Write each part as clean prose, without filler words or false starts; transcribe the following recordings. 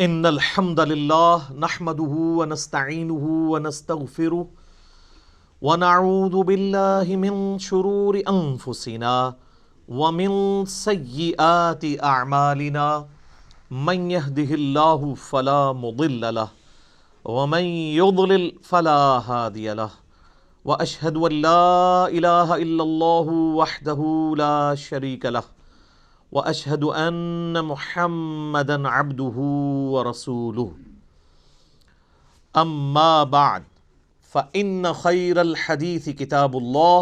ان الحمد لله نحمده ونستعينه ونستغفره ونعوذ بالله من شرور انفسنا ومن سيئات اعمالنا من يهده الله فلا مضل له ومن يضلل فلا هادي له واشهد ان لا اله الا الله وحده لا شريك له واشهد ان محمدا عبده ورسوله اما بعد فان خير الحديث كتاب الله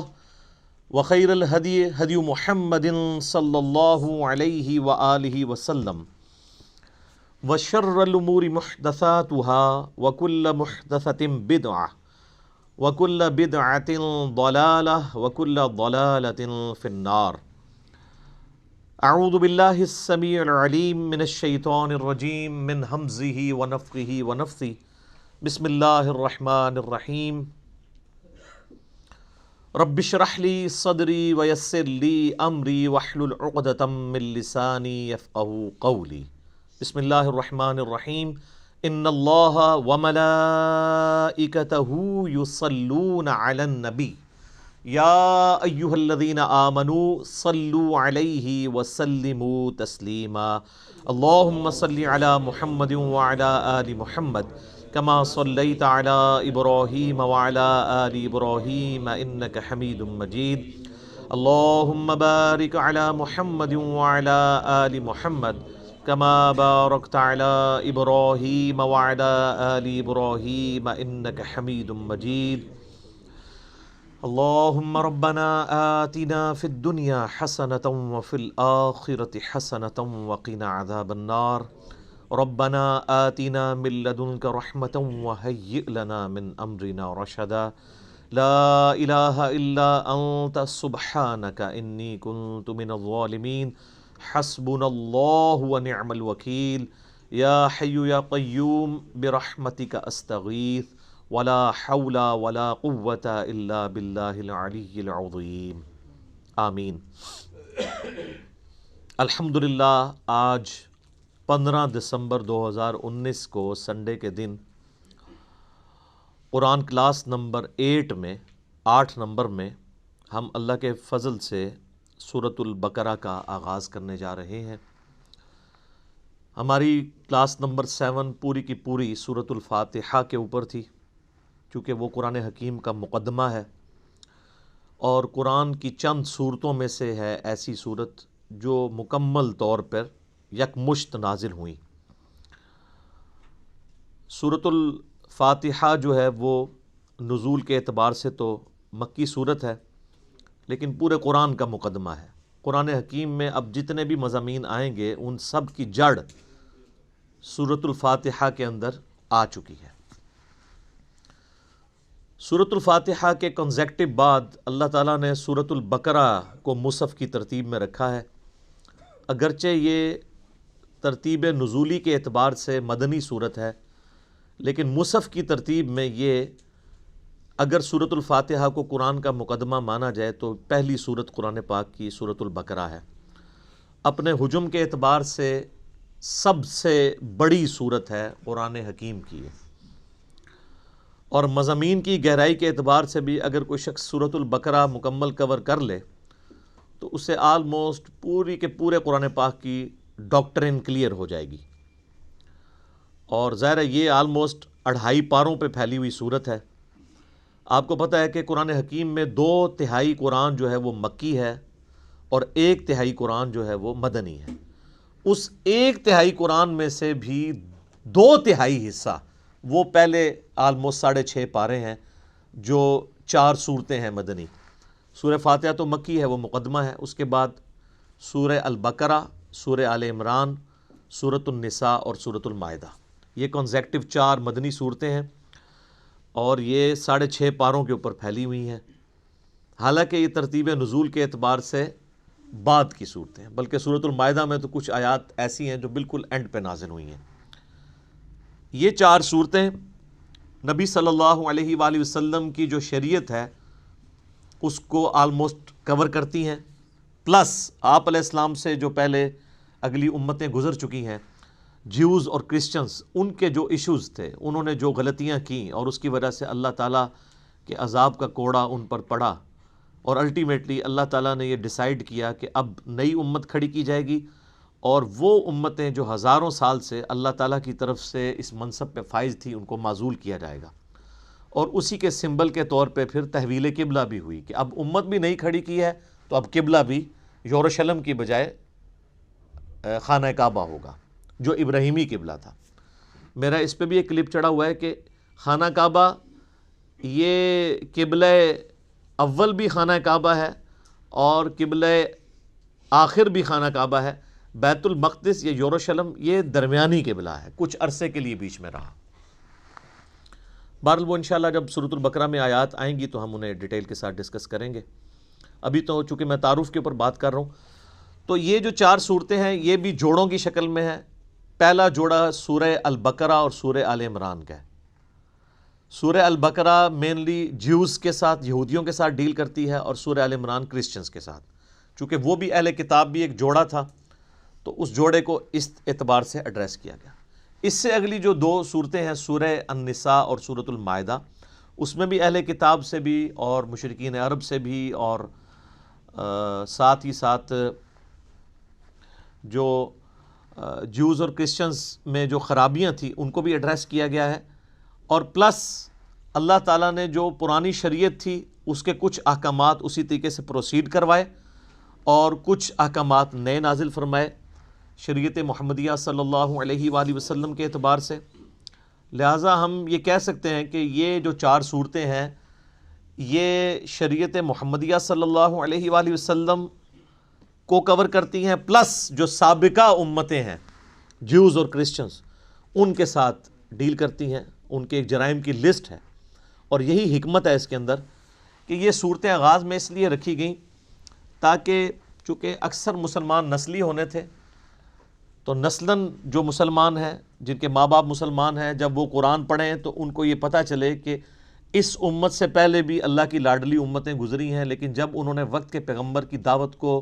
وخير الهدي هدي محمد صلى الله عليه واله وسلم وشر الامور محدثاتها وكل محدثة بدعة وكل بدعة ضلالة وكل ضلالة في النار. اعوذ باللہ السمیع العلیم من الشیطان الرجیم من ہمزہ ونفخہ ونفثہ بسم اللہ الرحمن الرحیم رب اشرح لی صدری ویسر لی امری واحلل عقدۃ من لسانی یفقہوا قولی. بسم اللہ الرحمن الرحیم ان اللہ وملائکتہ یصلون علی النبی یا ایہا الذین آمنوا صلوا علیہ وسلموا تسلیما. اللہم صل علی محمد وعلی آل محمد کما صلیت علی ابراہیم وعلی آل ابراہیم انک حمید مجید. اللہم بارک علی محمد وعلی آل محمد کما بارکت علی ابراہیم وعلی آل ابراہیم انک حمید مجید. اللہم ربنا آتنا فی الدنیا حسنة وفی الآخرة حسنة وقنا عذاب النار. ربنا آتنا من لدنک رحمة وہیئ لنا من امرنا رشدا. لا الہ الا انت سبحانک انی کنت من الظالمین. حسبنا اللہ ونعم الوکیل. یا حی یا قیوم برحمتک استغیث ولا حول ولا قوة الا باللہ العلی العظیم. آمین. الحمدللہ آج 15 دسمبر 2019 کو سنڈے کے دن قرآن کلاس نمبر 8 نمبر میں ہم اللہ کے فضل سے سورۃ البقرہ کا آغاز کرنے جا رہے ہیں. ہماری کلاس نمبر 7 پوری کی پوری سورۃ الفاتحہ کے اوپر تھی، چونکہ وہ قرآن حکیم کا مقدمہ ہے اور قرآن کی چند صورتوں میں سے ہے ایسی صورت جو مکمل طور پر یکمشت نازل ہوئیں. سورۃ الفاتحہ جو ہے وہ نزول کے اعتبار سے تو مکی صورت ہے، لیکن پورے قرآن کا مقدمہ ہے. قرآن حکیم میں اب جتنے بھی مضامین آئیں گے ان سب کی جڑ سورۃ الفاتحہ کے اندر آ چکی ہے. سورۃ الفاتحہ کے کنزیکٹو بعد اللہ تعالیٰ نے سورۃ البقرہ کو مصحف کی ترتیب میں رکھا ہے. اگرچہ یہ ترتیب نزولی کے اعتبار سے مدنی صورت ہے، لیکن مصحف کی ترتیب میں یہ اگر سورۃ الفاتحہ کو قرآن کا مقدمہ مانا جائے تو پہلی صورت قرآن پاک کی سورۃ البقرہ ہے. اپنے حجم کے اعتبار سے سب سے بڑی صورت ہے قرآن حکیم کی ہے، اور مضامین کی گہرائی کے اعتبار سے بھی اگر کوئی شخص سورۃ البقرہ مکمل کور کر لے تو اسے آلموسٹ پوری کے پورے قرآن پاک کی ڈاکٹرن کلیئر ہو جائے گی. اور ظاہر ہے یہ آلموسٹ 2.5 پاروں پہ پھیلی ہوئی صورت ہے. آپ کو پتہ ہے کہ قرآن حکیم میں 2/3 قرآن جو ہے وہ مکی ہے اور 1/3 قرآن جو ہے وہ مدنی ہے. اس 1/3 قرآن میں سے بھی 2/3 حصہ وہ پہلے آلموسٹ 6.5 پارے ہیں جو 4 صورتیں ہیں مدنی. سورہ فاتحہ تو مکی ہے، وہ مقدمہ ہے. اس کے بعد سورہ البقرہ، سورہ آل عمران، سورۃ النساء اور سورۃ المائدہ، یہ کنزیکٹو 4 مدنی صورتیں ہیں اور یہ 6.5 پاروں کے اوپر پھیلی ہوئی ہیں. حالانکہ یہ ترتیب نزول کے اعتبار سے بعد کی صورتیں ہیں، بلکہ سورۃ المائدہ میں تو کچھ آیات ایسی ہیں جو بالکل اینڈ پہ نازل ہوئی ہیں. یہ 4 صورتیں نبی صلی اللہ علیہ وآلہ وسلم کی جو شریعت ہے اس کو آلموسٹ کور کرتی ہیں، پلس آپ علیہ السلام سے جو پہلے اگلی امتیں گزر چکی ہیں جیوز اور کرسچنز ان کے جو ایشوز تھے، انہوں نے جو غلطیاں کیں اور اس کی وجہ سے اللہ تعالیٰ کے عذاب کا کوڑا ان پر پڑا، اور الٹیمیٹلی اللہ تعالیٰ نے یہ ڈیسائیڈ کیا کہ اب نئی امت کھڑی کی جائے گی، اور وہ امتیں جو ہزاروں سال سے اللہ تعالیٰ کی طرف سے اس منصب پہ فائز تھی ان کو معزول کیا جائے گا، اور اسی کے سمبل کے طور پہ پھر تحویل قبلہ بھی ہوئی کہ اب امت بھی نئی کھڑی کی ہے تو اب قبلہ بھی یروشلم کی بجائے خانہ کعبہ ہوگا جو ابراہیمی قبلہ تھا۔ میرا اس پہ بھی ایک کلپ چڑھا ہوا ہے کہ خانہ کعبہ یہ قبلہ اول بھی خانہ کعبہ ہے اور قبلہ آخر بھی خانہ کعبہ ہے، بیت المقدس یا یروشلم یہ درمیانی قبلہ ہے، کچھ عرصے کے لیے بیچ میں رہا۔ بہرحال وہ انشاءاللہ جب سورۃ البقرہ میں آیات آئیں گی تو ہم انہیں ڈیٹیل کے ساتھ ڈسکس کریں گے۔ ابھی تو چونکہ میں تعارف کے اوپر بات کر رہا ہوں، تو یہ جو 4 صورتیں ہیں یہ بھی جوڑوں کی شکل میں ہیں۔ پہلا جوڑا سورہ البقرہ اور سورہ آل عمران کا ہے۔ سورہ البقرہ مینلی جیوز کے ساتھ، یہودیوں کے ساتھ ڈیل کرتی ہے، اور سورہ آل عمران کرسچنز کے ساتھ، چونکہ وہ بھی اہل کتاب بھی ایک جوڑا تھا تو اس جوڑے کو اس اعتبار سے ایڈریس کیا گیا۔ اس سے اگلی جو 2 صورتیں ہیں سورہ النساء اور سورۃ المائدہ، اس میں بھی اہل کتاب سے بھی اور مشرکین عرب سے بھی اور ساتھ ہی ساتھ جو جیوز اور کرسچنز میں جو خرابیاں تھیں ان کو بھی ایڈریس کیا گیا ہے، اور پلس اللہ تعالیٰ نے جو پرانی شریعت تھی اس کے کچھ احکامات اسی طریقے سے پروسیڈ کروائے اور کچھ احکامات نئے نازل فرمائے شریعت محمدیہ صلی اللہ علیہ وآلہ وسلم کے اعتبار سے۔ لہٰذا ہم یہ کہہ سکتے ہیں کہ یہ جو 4 صورتیں ہیں یہ شریعت محمدیہ صلی اللہ علیہ وآلہ وسلم کو کور کرتی ہیں، پلس جو سابقہ امتیں ہیں جیوز اور کرسچنز ان کے ساتھ ڈیل کرتی ہیں، ان کے ایک جرائم کی لسٹ ہے۔ اور یہی حکمت ہے اس کے اندر کہ یہ صورتیں آغاز میں اس لیے رکھی گئیں تاکہ چونکہ اکثر مسلمان نسلی ہونے تھے، تو نسلاً جو مسلمان ہیں جن کے ماں باپ مسلمان ہیں جب وہ قرآن پڑھیں تو ان کو یہ پتہ چلے کہ اس امت سے پہلے بھی اللہ کی لاڈلی امتیں گزری ہیں، لیکن جب انہوں نے وقت کے پیغمبر کی دعوت کو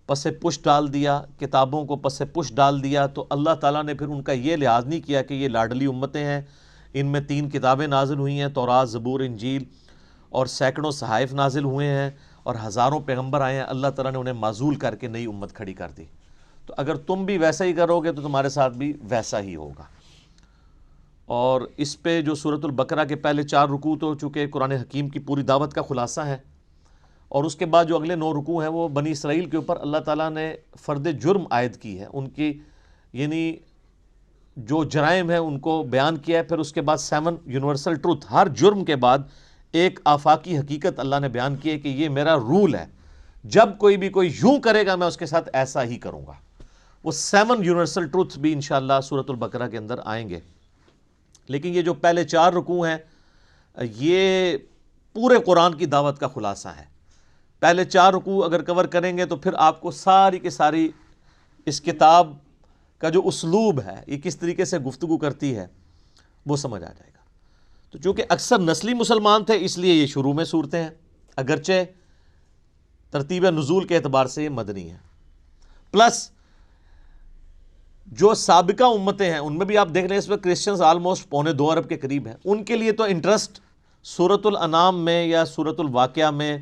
پس پش ڈال دیا، کتابوں کو پس پش ڈال دیا، تو اللہ تعالیٰ نے پھر ان کا یہ لحاظ نہیں کیا کہ یہ لاڈلی امتیں ہیں، ان میں 3 کتابیں نازل ہوئی ہیں، تورات، زبور، انجیل، اور سینکڑوں صحائف نازل ہوئے ہیں اور ہزاروں پیغمبر آئے ہیں، اللہ تعالیٰ نے انہیں معزول کر کے نئی امت کھڑی کر دی۔ تو اگر تم بھی ویسا ہی کرو گے تو تمہارے ساتھ بھی ویسا ہی ہوگا۔ اور اس پہ جو سورۃ البقرہ کے پہلے 4 رکوع تو چونکہ قرآن حکیم کی پوری دعوت کا خلاصہ ہے، اور اس کے بعد جو اگلے 9 رکوع ہیں وہ بنی اسرائیل کے اوپر اللہ تعالیٰ نے فرد جرم عائد کی ہے، ان کی یعنی جو جرائم ہیں ان کو بیان کیا ہے، پھر اس کے بعد 7 یونیورسل ٹروتھ، ہر جرم کے بعد ایک آفاقی حقیقت اللہ نے بیان کی ہے کہ یہ میرا رول ہے، جب کوئی بھی کوئی یوں کرے گا میں اس کے ساتھ ایسا ہی کروں گا۔ وہ 7 یونیورسل ٹروتھ بھی انشاءاللہ سورۃ البقرہ کے اندر آئیں گے، لیکن یہ جو پہلے 4 رکوع ہیں یہ پورے قرآن کی دعوت کا خلاصہ ہے۔ پہلے 4 رکوع اگر کور کریں گے تو پھر آپ کو ساری کی ساری اس کتاب کا جو اسلوب ہے، یہ کس طریقے سے گفتگو کرتی ہے، وہ سمجھ آ جائے گا۔ تو چونکہ اکثر نسلی مسلمان تھے اس لیے یہ شروع میں صورتیں ہیں، اگرچہ ترتیب نزول کے اعتبار سے یہ مدنی ہے۔ پلس جو سابقہ امتیں ہیں ان میں بھی آپ دیکھ لیں اس وقت کرسچنز آلموسٹ 2.25 ارب کے قریب ہیں، ان کے لیے تو انٹرسٹ سورۃ الانعام میں یا سورۃ الواقعہ میں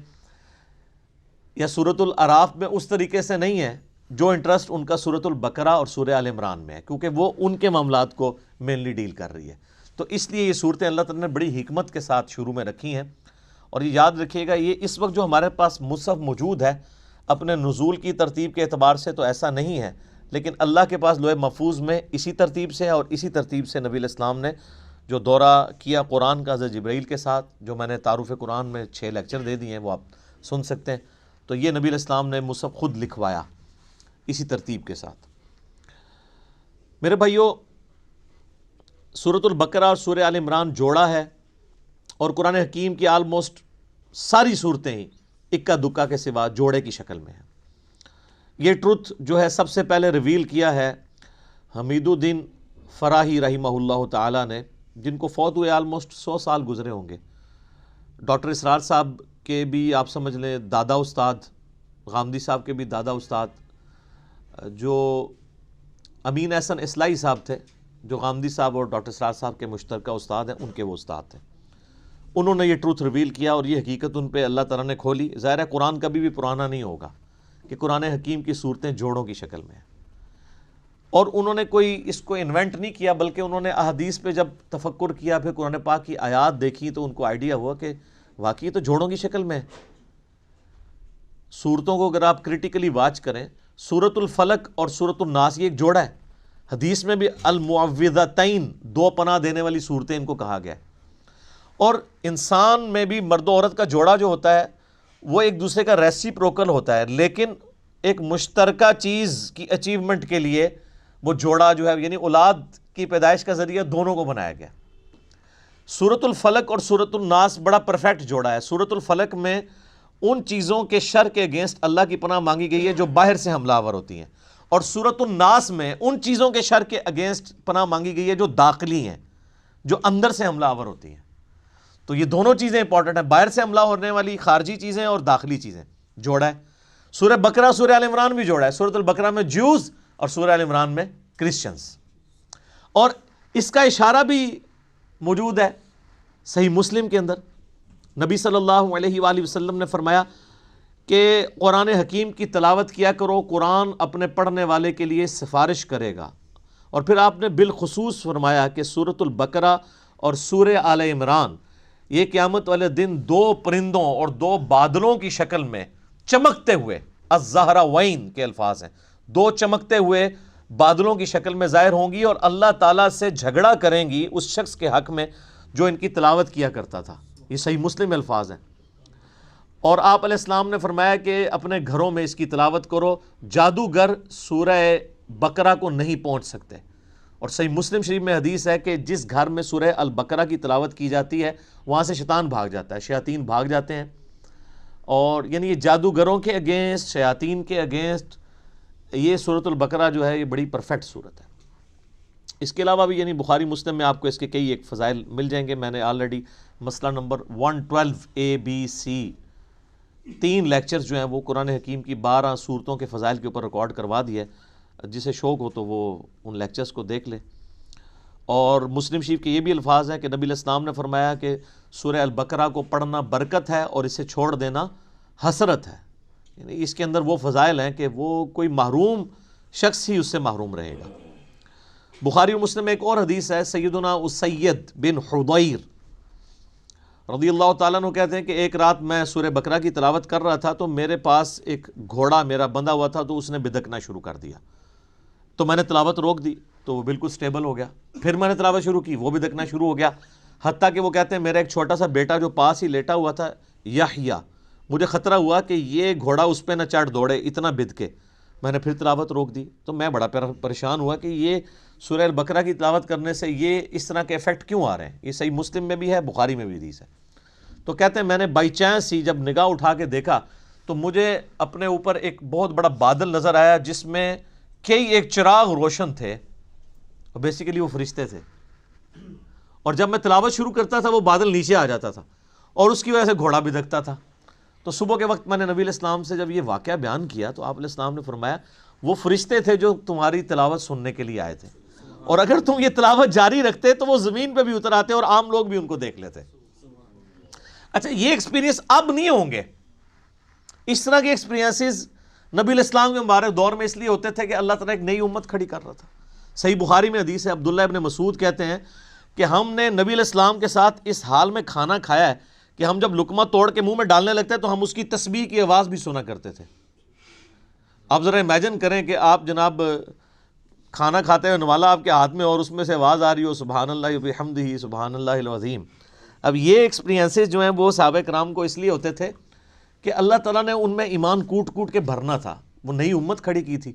یا سورۃ الاعراف میں اس طریقے سے نہیں ہے جو انٹرسٹ ان کا سورۃ البقرہ اور سورہ آل عمران میں ہے، کیونکہ وہ ان کے معاملات کو مینلی ڈیل کر رہی ہے۔ تو اس لیے یہ صورتیں اللہ تعالیٰ نے بڑی حکمت کے ساتھ شروع میں رکھی ہیں، اور یہ یاد رکھیے گا یہ اس وقت جو ہمارے پاس مصحف موجود ہے اپنے نزول کی ترتیب کے اعتبار سے تو ایسا نہیں ہے، لیکن اللہ کے پاس لوح محفوظ میں اسی ترتیب سے ہے، اور اسی ترتیب سے نبی علیہ السلام نے جو دورہ کیا قرآن کا حضرت جبرائیل کے ساتھ، جو میں نے تعارف قرآن میں 6 لیکچر دے دیے ہیں وہ آپ سن سکتے ہیں، تو یہ نبی علیہ السلام نے مصحف خود لکھوایا اسی ترتیب کے ساتھ۔ میرے بھائیو، سورۃ البقرہ اور سورہ آل عمران جوڑا ہے، اور قرآن حکیم کی آلموسٹ ساری صورتیں ہی اکا دکا کے سوا جوڑے کی شکل میں ہیں۔ یہ ٹروتھ جو ہے سب سے پہلے ریویل کیا ہے حمید الدین فراہی رحمہ اللہ تعالیٰ نے، جن کو فوت ہوئے آلموسٹ 100 سال گزرے ہوں گے۔ ڈاکٹر اسرار صاحب کے بھی آپ سمجھ لیں دادا استاد، غامدی صاحب کے بھی دادا استاد، جو امین احسن اصلاحی صاحب تھے جو غامدی صاحب اور ڈاکٹر سراج صاحب کے مشترکہ استاد ہیں، ان کے وہ استاد تھے. انہوں نے یہ ٹروتھ ریویل کیا اور یہ حقیقت ان پہ اللہ تعالیٰ نے کھولی. ظاہر ہے قرآن کبھی بھی پرانا نہیں ہوگا کہ قرآن حکیم کی صورتیں جوڑوں کی شکل میں ہیں، اور انہوں نے کوئی اس کو انوینٹ نہیں کیا، بلکہ انہوں نے احادیث پہ جب تفکر کیا، پھر قرآن پاک کی آیات دیکھی تو ان کو آئیڈیا ہوا کہ واقعی تو جوڑوں کی شکل میں ہے. صورتوں کو اگر آپ کریٹیکلی واچ کریں، سورۃ الفلق اور سورۃ الناس یہ ایک جوڑا ہے. حدیث میں بھی المعوذتین، دو پناہ دینے والی صورتیں ان کو کہا گیا ہے. اور انسان میں بھی مرد و عورت کا جوڑا جو ہوتا ہے وہ ایک دوسرے کا ریسیپروکل ہوتا ہے، لیکن ایک مشترکہ چیز کی اچیومنٹ کے لیے وہ جوڑا جو ہے یعنی اولاد کی پیدائش کا ذریعہ دونوں کو بنایا گیا. سورۃ الفلق اور سورۃ الناس بڑا پرفیکٹ جوڑا ہے. سورۃ الفلق میں ان چیزوں کے شر کے اگینسٹ اللہ کی پناہ مانگی گئی ہے جو باہر سے حملہ آور ہوتی ہیں، اور سورۃ الناس میں ان چیزوں کے شر کے اگینسٹ پناہ مانگی گئی ہے جو داخلی ہیں، جو اندر سے حملہ آور ہوتی ہیں. تو یہ دونوں چیزیں امپورٹنٹ ہیں، باہر سے حملہ ہونے والی خارجی چیزیں اور داخلی چیزیں. جوڑا ہے. سورہ بقرہ سورہ آل عمران بھی جوڑا ہے. سورۃ البقرہ میں جوز اور سورہ آل عمران میں کرسچنز. اور اس کا اشارہ بھی موجود ہے صحیح مسلم کے اندر. نبی صلی اللہ علیہ وآلہ وسلم نے فرمایا کہ قرآن حکیم کی تلاوت کیا کرو، قرآن اپنے پڑھنے والے کے لیے سفارش کرے گا. اور پھر آپ نے بالخصوص فرمایا کہ سورۃ البقرہ اور سورہ آل عمران یہ قیامت والے دن دو پرندوں اور دو بادلوں کی شکل میں چمکتے ہوئے، الزہراوین کے الفاظ ہیں، دو چمکتے ہوئے بادلوں کی شکل میں ظاہر ہوں گی اور اللہ تعالیٰ سے جھگڑا کریں گی اس شخص کے حق میں جو ان کی تلاوت کیا کرتا تھا. یہ صحیح مسلم الفاظ ہیں. اور آپ علیہ السلام نے فرمایا کہ اپنے گھروں میں اس کی تلاوت کرو، جادوگر سورہ بقرہ کو نہیں پہنچ سکتے. اور صحیح مسلم شریف میں حدیث ہے کہ جس گھر میں سورہ البقرہ کی تلاوت کی جاتی ہے وہاں سے شیطان بھاگ جاتا ہے، شیاطین بھاگ جاتے ہیں. اور یعنی یہ جادوگروں کے اگینسٹ، شیاطین کے اگینسٹ یہ سورۃ البقرہ جو ہے یہ بڑی پرفیکٹ صورت ہے. اس کے علاوہ بھی یعنی بخاری مسلم میں آپ کو اس کے کئی ایک فضائل مل جائیں گے. میں نے آلریڈی مسئلہ نمبر 112 ABC 3 لیکچرز جو ہیں وہ قرآن حکیم کی 12 صورتوں کے فضائل کے اوپر ریکارڈ کروا دیا ہے. جسے شوق ہو تو وہ ان لیکچرز کو دیکھ لے. اور مسلم شریف کے یہ بھی الفاظ ہیں کہ نبی علیہ السلام نے فرمایا کہ سورہ البقرہ کو پڑھنا برکت ہے اور اسے چھوڑ دینا حسرت ہے. یعنی اس کے اندر وہ فضائل ہیں کہ وہ کوئی محروم شخص ہی اس سے محروم رہے گا. بخاری و مسلم میں ایک اور حدیث ہے، سیدنا اسید بن حضیر رضی اللہ تعالیٰ عنہ کہتے ہیں کہ ایک رات میں سورہ بقرہ کی تلاوت کر رہا تھا تو میرے پاس ایک گھوڑا میرا بندھا ہوا تھا تو اس نے بدکنا شروع کر دیا. تو میں نے تلاوت روک دی تو وہ بالکل سٹیبل ہو گیا. پھر میں نے تلاوت شروع کی، وہ بدکنا شروع ہو گیا. حتیٰ کہ وہ کہتے ہیں میرا ایک چھوٹا سا بیٹا جو پاس ہی لیٹا ہوا تھا یحییٰ، مجھے خطرہ ہوا کہ یہ گھوڑا اس پہ نہ چڑھ دوڑے، اتنا بدکے. میں نے پھر تلاوت روک دی تو میں بڑا پریشان ہوا کہ یہ سورہ البقرہ کی تلاوت کرنے سے یہ اس طرح کے ایفیکٹ کیوں آ رہے ہیں. یہ صحیح مسلم میں بھی ہے، بخاری میں بھی حدیث ہے. تو کہتے ہیں میں نے بائی چانس ہی جب نگاہ اٹھا کے دیکھا تو مجھے اپنے اوپر ایک بہت بڑا بادل نظر آیا جس میں کئی ایک چراغ روشن تھے، اور بیسیکلی وہ فرشتے تھے. اور جب میں تلاوت شروع کرتا تھا وہ بادل نیچے آ جاتا تھا اور اس کی وجہ سے گھوڑا بدکتا تھا. تو صبح کے وقت میں نے نبی علیہ السلام سے جب یہ واقعہ بیان کیا تو آپ علیہ السلام نے فرمایا وہ فرشتے تھے جو تمہاری تلاوت سننے کے لیے آئے تھے، اور اگر تم یہ تلاوت جاری رکھتے تو وہ زمین پہ بھی اتر آتے اور عام لوگ بھی ان کو دیکھ لیتے. اچھا یہ ایکسپیرینس اب نہیں ہوں گے. اس طرح کے ایکسپیرینسز نبی علیہ السلام کے مبارک دور میں اس لیے ہوتے تھے کہ اللہ تعالیٰ ایک نئی امت کھڑی کر رہا تھا. صحیح بخاری میں حدیث ہے، عبداللہ ابن مسعود کہتے ہیں کہ ہم نے نبی علیہ السلام کے ساتھ اس حال میں کھانا کھایا ہے کہ ہم جب لقمہ توڑ کے منہ میں ڈالنے لگتے تو ہم اس کی تسبیح کی آواز بھی سنا کرتے تھے. آپ ذرا امیجن کریں کہ آپ جناب کھانا کھاتے ہیں، نوالا آپ کے ہاتھ میں اور اس میں سے آواز آ رہی ہو سبحان اللہ وبحمدہ سبحان اللہ العظیم. اب یہ ایکسپیرینسز جو ہیں وہ صحابہ کرام کو اس لیے ہوتے تھے کہ اللہ تعالیٰ نے ان میں ایمان کوٹ کوٹ کے بھرنا تھا. وہ نئی امت کھڑی کی تھی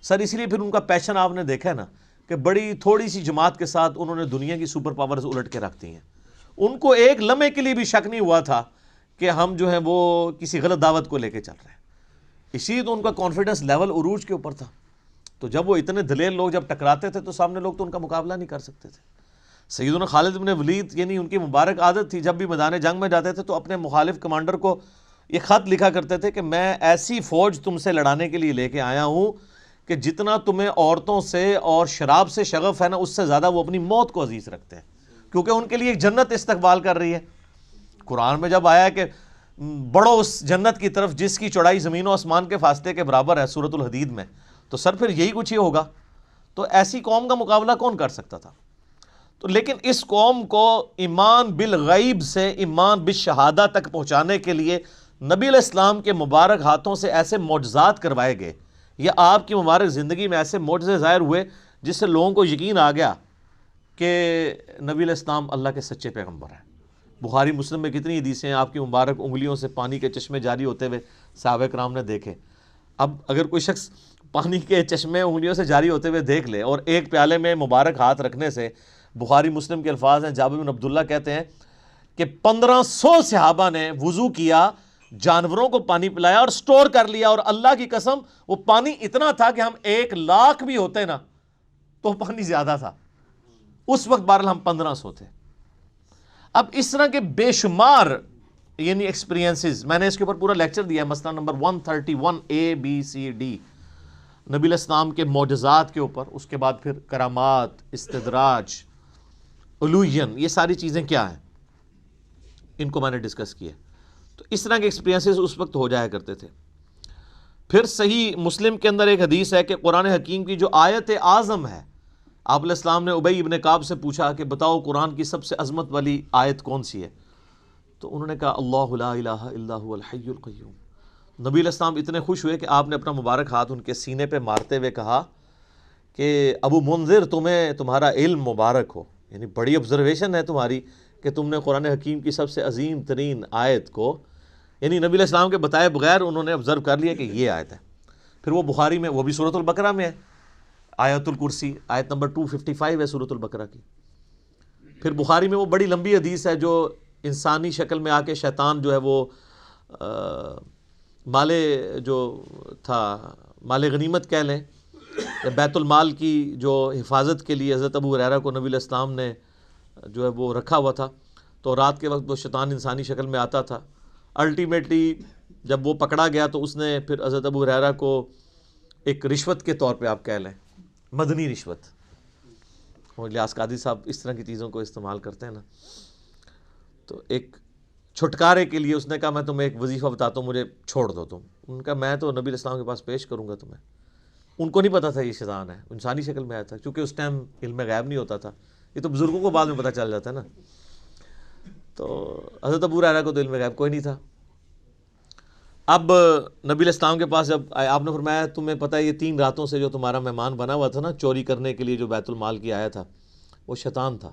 سر، اس لیے پھر ان کا پیشن آپ نے دیکھا ہے نا کہ بڑی تھوڑی سی جماعت کے ساتھ انہوں نے دنیا کی سپر پاورز الٹ کے رکھ دی ہیں. ان کو ایک لمحے کے لیے بھی شک نہیں ہوا تھا کہ ہم جو ہیں وہ کسی غلط دعوت کو لے کے چل رہے ہیں. اسی لیے تو ان کا کانفیڈنس لیول عروج کے اوپر تھا. تو جب وہ اتنے دلیر لوگ جب ٹکراتے تھے تو سامنے لوگ تو ان کا مقابلہ نہیں کر سکتے تھے. سیدنا خالد بن ولید یعنی ان کی مبارک عادت تھی جب بھی میدان جنگ میں جاتے تھے تو اپنے مخالف کمانڈر کو یہ خط لکھا کرتے تھے کہ میں ایسی فوج تم سے لڑانے کے لیے لے کے آیا ہوں کہ جتنا تمہیں عورتوں سے اور شراب سے شغف ہے نا، اس سے زیادہ وہ اپنی موت کو عزیز رکھتے ہیں، کیونکہ ان کے لیے ایک جنت استقبال کر رہی ہے۔ قرآن میں جب آیا کہ بڑھو اس جنت کی طرف جس کی چوڑائی زمین و آسمان کے فاصلے کے برابر ہے، سورۃ الحدید میں، تو سر پھر یہی کچھ ہی ہوگا۔ تو ایسی قوم کا مقابلہ کون کر سکتا تھا؟ تو لیکن اس قوم کو ایمان بالغیب سے ایمان بالشہادہ تک پہنچانے کے لیے نبی علیہ السلام کے مبارک ہاتھوں سے ایسے معجزات کروائے گئے، یا آپ کی مبارک زندگی میں ایسے معجزے ظاہر ہوئے جس سے لوگوں کو یقین آ گیا کہ نبی علیہ السلام اللہ کے سچے پیغمبر ہیں۔ بخاری مسلم میں کتنی حدیثیں ہیں آپ کی مبارک انگلیوں سے پانی کے چشمے جاری ہوتے ہوئے صحابہ کرام نے دیکھے۔ اب اگر کوئی شخص پانی کے چشمے انگلیوں سے جاری ہوتے ہوئے دیکھ لے، اور ایک پیالے میں مبارک ہاتھ رکھنے سے، بخاری مسلم کے الفاظ ہیں، جابر بن عبداللہ کہتے ہیں کہ 1500 صحابہ نے وضو کیا، جانوروں کو پانی پلایا اور سٹور کر لیا، اور اللہ کی قسم وہ پانی اتنا تھا کہ ہم 1,00,000 بھی ہوتے نا تو پانی زیادہ تھا۔ اس وقت بہرحال ہم 1500 تھے۔ اب اس طرح کے بے شمار یعنی ایکسپیرینسز، میں نے اس کے اوپر پورا لیکچر دیا ہے، مسئلہ نمبر 131 ABCD، نبی علیہ السلام کے معجزات کے اوپر، اس کے بعد پھر کرامات، استدراج، علوین، یہ ساری چیزیں کیا ہیں، ان کو میں نے ڈسکس کیا۔ تو اس طرح کے ایکسپیرینسز اس وقت ہو جایا کرتے تھے۔ پھر صحیح مسلم کے اندر ایک حدیث ہے کہ قرآن حکیم کی جو آیت اعظم ہے، آپ علیہ السلام نے ابی ابن کعب سے پوچھا کہ بتاؤ قرآن کی سب سے عظمت والی آیت کون سی ہے؟ تو انہوں نے کہا اللہ لا الہ الا هو الحی القیوم۔ نبی علیہ السلام اتنے خوش ہوئے کہ آپ نے اپنا مبارک ہاتھ ان کے سینے پہ مارتے ہوئے کہا کہ ابو منذر، تمہیں تمہارا علم مبارک ہو، یعنی بڑی آبزرویشن ہے تمہاری کہ تم نے قرآن حکیم کی سب سے عظیم ترین آیت کو، یعنی نبی علیہ السلام کے بتائے بغیر انہوں نے آبزرو کر لیا کہ یہ آیت ہے۔ پھر وہ بخاری میں، وہ بھی سورۃ البقرہ میں ہے، آیت الکرسی، آیت نمبر 255 ہے سورۃ البقرہ کی۔ پھر بخاری میں وہ بڑی لمبی حدیث ہے جو انسانی شکل میں آ کے شیطان جو ہے وہ مال جو تھا، مال غنیمت کہہ لیں، بیت المال کی جو حفاظت کے لیے حضرت ابو ہریرہ کو نبی علیہ السلام نے جو ہے وہ رکھا ہوا تھا، تو رات کے وقت وہ شیطان انسانی شکل میں آتا تھا۔ الٹیمیٹلی جب وہ پکڑا گیا تو اس نے پھر حضرت ابو ہریرہ کو ایک رشوت کے طور پہ آپ کہہ لیں، مدنی رشوت، الیاس قادری صاحب اس طرح کی چیزوں کو استعمال کرتے ہیں نا، تو ایک چھٹکارے کے لیے اس نے کہا میں تمہیں ایک وظیفہ بتاتا ہوں، مجھے چھوڑ دو تم۔ ان کا میں تو نبی علیہ السلام کے پاس پیش کروں گا تمہیں۔ ان کو نہیں پتا تھا یہ شیطان ہے، انسانی شکل میں آیا تھا، کیونکہ اس ٹائم علم غیب نہیں ہوتا تھا، یہ تو بزرگوں کو بعد میں پتہ چل جاتا ہے نا۔ تو حضرت ابو ہریرہ کو تو علم غیب کوئی نہیں تھا۔ اب نبی علیہ السلام کے پاس جب آئے، آپ نے فرمایا تمہیں پتہ ہے یہ 3 راتوں سے جو تمہارا مہمان بنا ہوا تھا نا چوری کرنے کے لیے، جو بیت المال کی آیا تھا، وہ شیطان تھا۔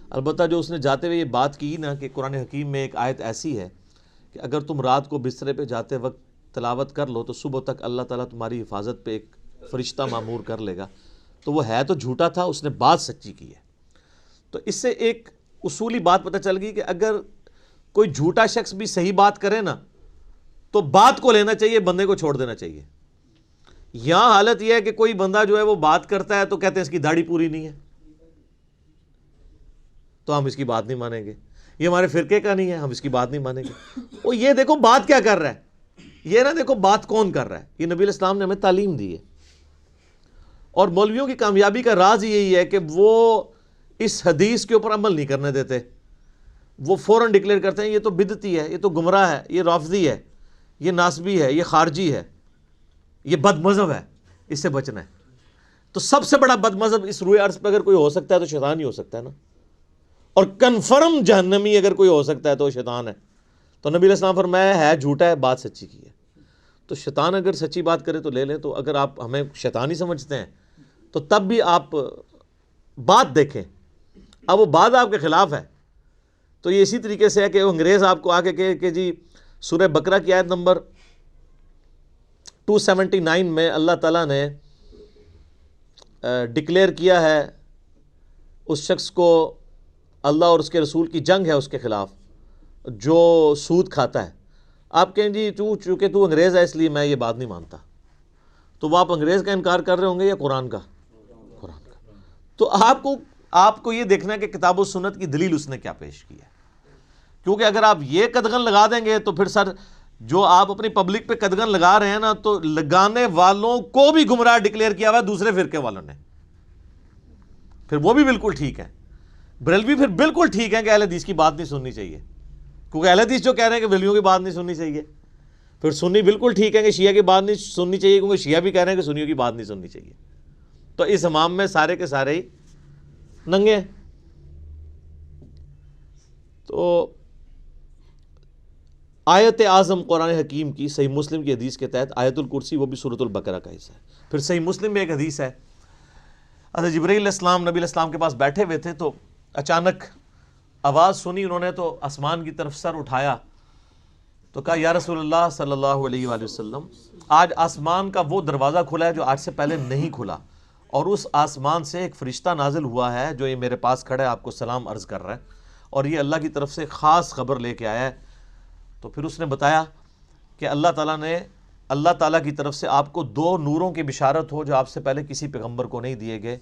البتہ جو اس نے جاتے ہوئے یہ بات کی نا کہ قرآن حکیم میں ایک آیت ایسی ہے کہ اگر تم رات کو بسترے پہ جاتے وقت تلاوت کر لو تو صبح تک اللہ تعالیٰ تمہاری حفاظت پہ ایک فرشتہ مامور کر لے گا، تو وہ ہے تو جھوٹا تھا، اس نے بات سچی کی ہے۔ تو اس سے ایک اصولی بات پتہ چل گئی کہ اگر کوئی جھوٹا شخص بھی صحیح بات کرے نا تو بات کو لینا چاہیے، بندے کو چھوڑ دینا چاہیے۔ یہاں حالت یہ ہے کہ کوئی بندہ جو ہے وہ بات کرتا ہے تو کہتے ہیں اس کی داڑھی پوری نہیں ہے تو ہم اس کی بات نہیں مانیں گے، یہ ہمارے فرقے کا نہیں ہے ہم اس کی بات نہیں مانیں گے۔ وہ یہ دیکھو بات کیا کر رہا ہے، یہ نہ دیکھو بات کون کر رہا ہے۔ یہ نبی علیہ السلام نے ہمیں تعلیم دی ہے، اور مولویوں کی کامیابی کا راز یہی ہے کہ وہ اس حدیث کے اوپر عمل نہیں کرنے دیتے، وہ فوراً ڈکلیئر کرتے ہیں یہ تو بدعتی ہے، یہ تو گمراہ ہے، یہ رافضی ہے، یہ ناسبی ہے، یہ خارجی ہے، یہ بد مذہب ہے، اس سے بچنا ہے۔ تو سب سے بڑا بد مذہب اس روئے عرض پہ اگر کوئی ہو سکتا ہے تو شیطان ہی ہو سکتا ہے نا، اور کنفرم جہنمی اگر کوئی ہو سکتا ہے تو وہ شیطان ہے۔ تو نبی علیہ السلام فرمایا ہے جھوٹا ہے، بات سچی کی ہے۔ تو شیطان اگر سچی بات کرے تو لے لیں، تو اگر آپ ہمیں شیطان ہی سمجھتے ہیں تو تب بھی آپ بات دیکھیں، اب وہ بات آپ کے خلاف ہے تو یہ اسی طریقے سے ہے کہ وہ انگریز آپ کو آ کے کہے کہ جی سورہ بقرہ کی آیت نمبر 279 میں اللہ تعالیٰ نے ڈکلیئر کیا ہے اس شخص کو، اللہ اور اس کے رسول کی جنگ ہے اس کے خلاف جو سود کھاتا ہے۔ آپ کہیں جی چونکہ تو انگریز ہے اس لیے میں یہ بات نہیں مانتا، تو وہ آپ انگریز کا انکار کر رہے ہوں گے یا قرآن کا؟ قرآن کا۔ تو آپ کو یہ دیکھنا ہے کہ کتاب و سنت کی دلیل اس نے کیا پیش کی ہے، کیونکہ اگر آپ یہ قدغن لگا دیں گے تو پھر سر جو آپ اپنی پبلک پہ قدغن لگا رہے ہیں نا، تو لگانے والوں کو بھی گمراہ ڈکلیئر کیا ہوا ہے دوسرے فرقے والوں نے، پھر وہ بھی بالکل ٹھیک ہے۔ بریلوی پھر بالکل ٹھیک ہے کہ اہل حدیث کی بات نہیں سننی چاہیے، کیونکہ اہل حدیث جو کہہ رہے ہیں کہ بریلویوں کی بات نہیں سننی چاہیے۔ پھر سنی بالکل ٹھیک ہے کہ شیعہ کی بات نہیں سننی چاہیے، کیونکہ شیعہ بھی کہہ رہے ہیں کہ سنیوں کی بات نہیں سننی چاہیے۔ تو اس امام میں سارے کے سارے ہی ننگے ہیں۔ تو آیت اعظم قرآن حکیم کی صحیح مسلم کی حدیث کے تحت آیت الکرسی وہ بھی سورۃ البقرہ کا حصہ ہے۔ پھر صحیح مسلم میں ایک حدیث ہے، حضرت جبرائیل علیہ السلام نبی علیہ السلام کے پاس بیٹھے ہوئے تھے، تو اچانک آواز سنی، انہوں نے تو آسمان کی طرف سر اٹھایا تو کہا یا رسول اللہ صلی اللہ علیہ وآلہ وسلم، آج آسمان کا وہ دروازہ کھلا ہے جو آج سے پہلے نہیں کھلا، اور اس آسمان سے ایک فرشتہ نازل ہوا ہے جو یہ میرے پاس کھڑا ہے، آپ کو سلام عرض کر رہا ہے، اور یہ اللہ کی طرف سے خاص خبر لے کے آیا ہے۔ تو پھر اس نے بتایا کہ اللہ تعالیٰ کی طرف سے آپ کو 2 نوروں کی بشارت ہو جو آپ سے پہلے کسی پیغمبر کو نہیں دیے گئے،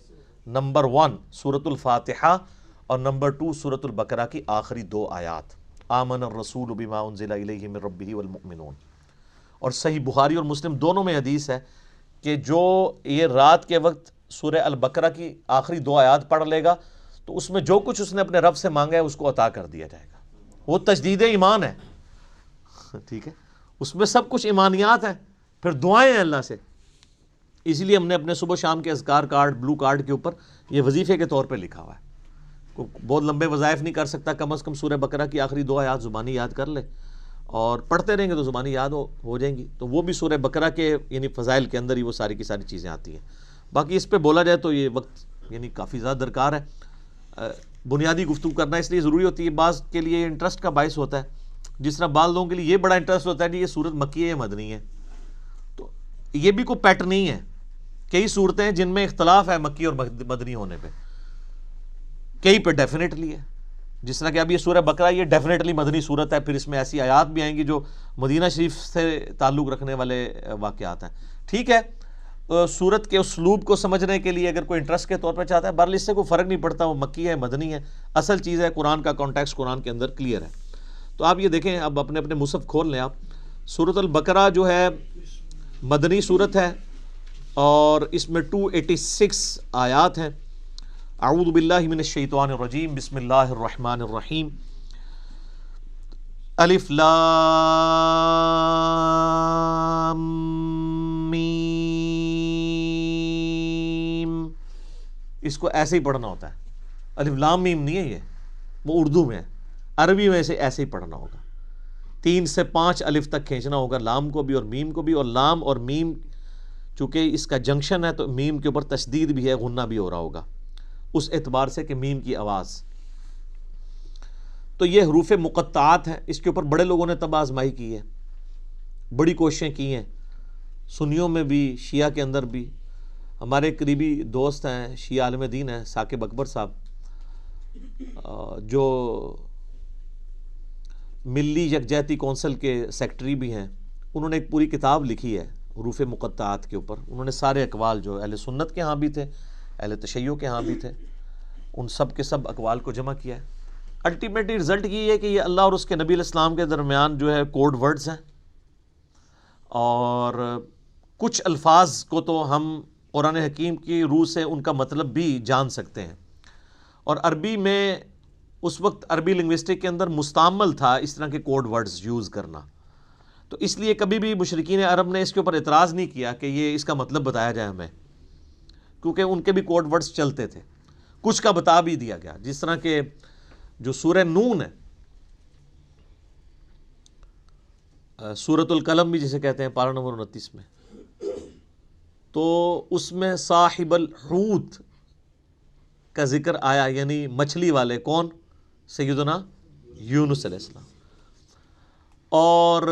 نمبر 1 سورۃ الفاتحہ، اور نمبر 2 سورۃ البقرہ کی آخری 2 آیات، آمن الرسول بما انزل الیہ من ربہ والمؤمنون۔ اور صحیح بخاری اور مسلم دونوں میں حدیث ہے کہ جو یہ رات کے وقت سورہ البقرہ کی آخری 2 آیات پڑھ لے گا تو اس میں جو کچھ اس نے اپنے رب سے مانگا ہے اس کو عطا کر دیا جائے گا۔ وہ تجدید ایمان ہے، ٹھیک ہے، اس میں سب کچھ ایمانیات ہیں، پھر دعائیں ہیں اللہ سے۔ اسی لیے ہم نے اپنے صبح شام کے اذکار کارڈ، بلو کارڈ کے اوپر یہ وظیفے کے طور پہ لکھا ہوا ہے۔ کوئی بہت لمبے وظائف نہیں کر سکتا، کم از کم سورہ بقرہ کی آخری 2 آیات زبانی یاد کر لے، اور پڑھتے رہیں گے تو زبانی یاد ہو جائیں گی۔ تو وہ بھی سورہ بقرہ کے یعنی فضائل کے اندر ہی وہ ساری کی ساری چیزیں آتی ہیں۔ باقی اس پہ بولا جائے تو یہ وقت یعنی کافی زیادہ درکار ہے، بنیادی گفتگو کرنا اس لیے ضروری ہوتی ہے، بعض کے لیے انٹرسٹ کا باعث ہوتا ہے، جس طرح بعض لوگوں کے لیے یہ بڑا انٹرسٹ ہوتا ہے کہ یہ سورت مکی ہے یا مدنی ہے، تو یہ بھی کوئی پیٹ نہیں ہے۔ کئی صورتیں ہیں جن میں اختلاف ہے مکی اور مدنی ہونے پہ، کئی پہ ڈیفینیٹلی ہے، جس طرح کہ اب یہ سورہ بقرہ یہ ڈیفینیٹلی مدنی صورت ہے، پھر اس میں ایسی آیات بھی آئیں گی جو مدینہ شریف سے تعلق رکھنے والے واقعات ہیں۔ ٹھیک ہے، سورت کے اسلوب کو سمجھنے کے لیے اگر کوئی انٹرسٹ کے طور پہ چاہتا ہے، بہرحال اس سے کوئی فرق نہیں پڑتا وہ مکی ہے مدنی ہے، اصل چیز ہے قرآن کا کانٹیکسٹ قرآن کے اندر کلیئر ہے۔ تو آپ یہ دیکھیں، اب اپنے اپنے مصحف کھول لیں آپ، سورۃ البقرہ جو ہے مدنی صورت ہے، اور اس میں 286 آیات ہیں۔ اعوذ باللہ من الشیطان الرجیم، بسم اللہ الرحمن الرحیم، الف لام میم، اس کو ایسے ہی پڑھنا ہوتا ہے، الف لام میم نہیں ہے، یہ وہ اردو میں ہے، عربی میں سے ایسے ہی پڑھنا ہوگا، 3 سے 5 الف تک کھینچنا ہوگا، لام کو بھی اور میم کو بھی، اور لام اور میم چونکہ اس کا جنکشن ہے تو میم کے اوپر تشدید بھی ہے، غنہ بھی ہو رہا ہوگا اس اعتبار سے کہ میم کی آواز۔ تو یہ حروف مقطعات ہیں، اس کے اوپر بڑے لوگوں نے تب آزمائی کی ہے، بڑی کوششیں کی ہیں، سنیوں میں بھی شیعہ کے اندر بھی۔ ہمارے قریبی دوست ہیں، شیعہ عالم دین ہیں، ثاقب اکبر صاحب، جو ملی یکجہتی کونسل کے سیکٹری بھی ہیں، انہوں نے ایک پوری کتاب لکھی ہے حروف مقطعات کے اوپر۔ انہوں نے سارے اقوال جو اہل سنت کے ہاں بھی تھے، اہل تشیع کے ہاں بھی تھے، ان سب کے سب اقوال کو جمع کیا ہے۔ الٹیمیٹلی رزلٹ یہ ہے کہ یہ اللہ اور اس کے نبی علیہ السلام کے درمیان جو ہے کوڈ ورڈز ہیں، اور کچھ الفاظ کو تو ہم قرآن حکیم کی روح سے ان کا مطلب بھی جان سکتے ہیں، اور عربی میں اس وقت عربی لنگوسٹک کے اندر مستعمل تھا اس طرح کے کوڈ ورڈز یوز کرنا، تو اس لیے کبھی بھی مشرکین عرب نے اس کے اوپر اعتراض نہیں کیا کہ یہ اس کا مطلب بتایا جائے ہمیں، کیونکہ ان کے بھی کوڈ ورڈز چلتے تھے، کچھ کا بتا بھی دیا گیا، جس طرح کہ جو سورہ نون ہے، سورۃ القلم بھی جسے کہتے ہیں، پارہ نمبر 29 میں، تو اس میں صاحب الحوت کا ذکر آیا، یعنی مچھلی والے، کون؟ سیدنا یونس علیہ السلام۔ اور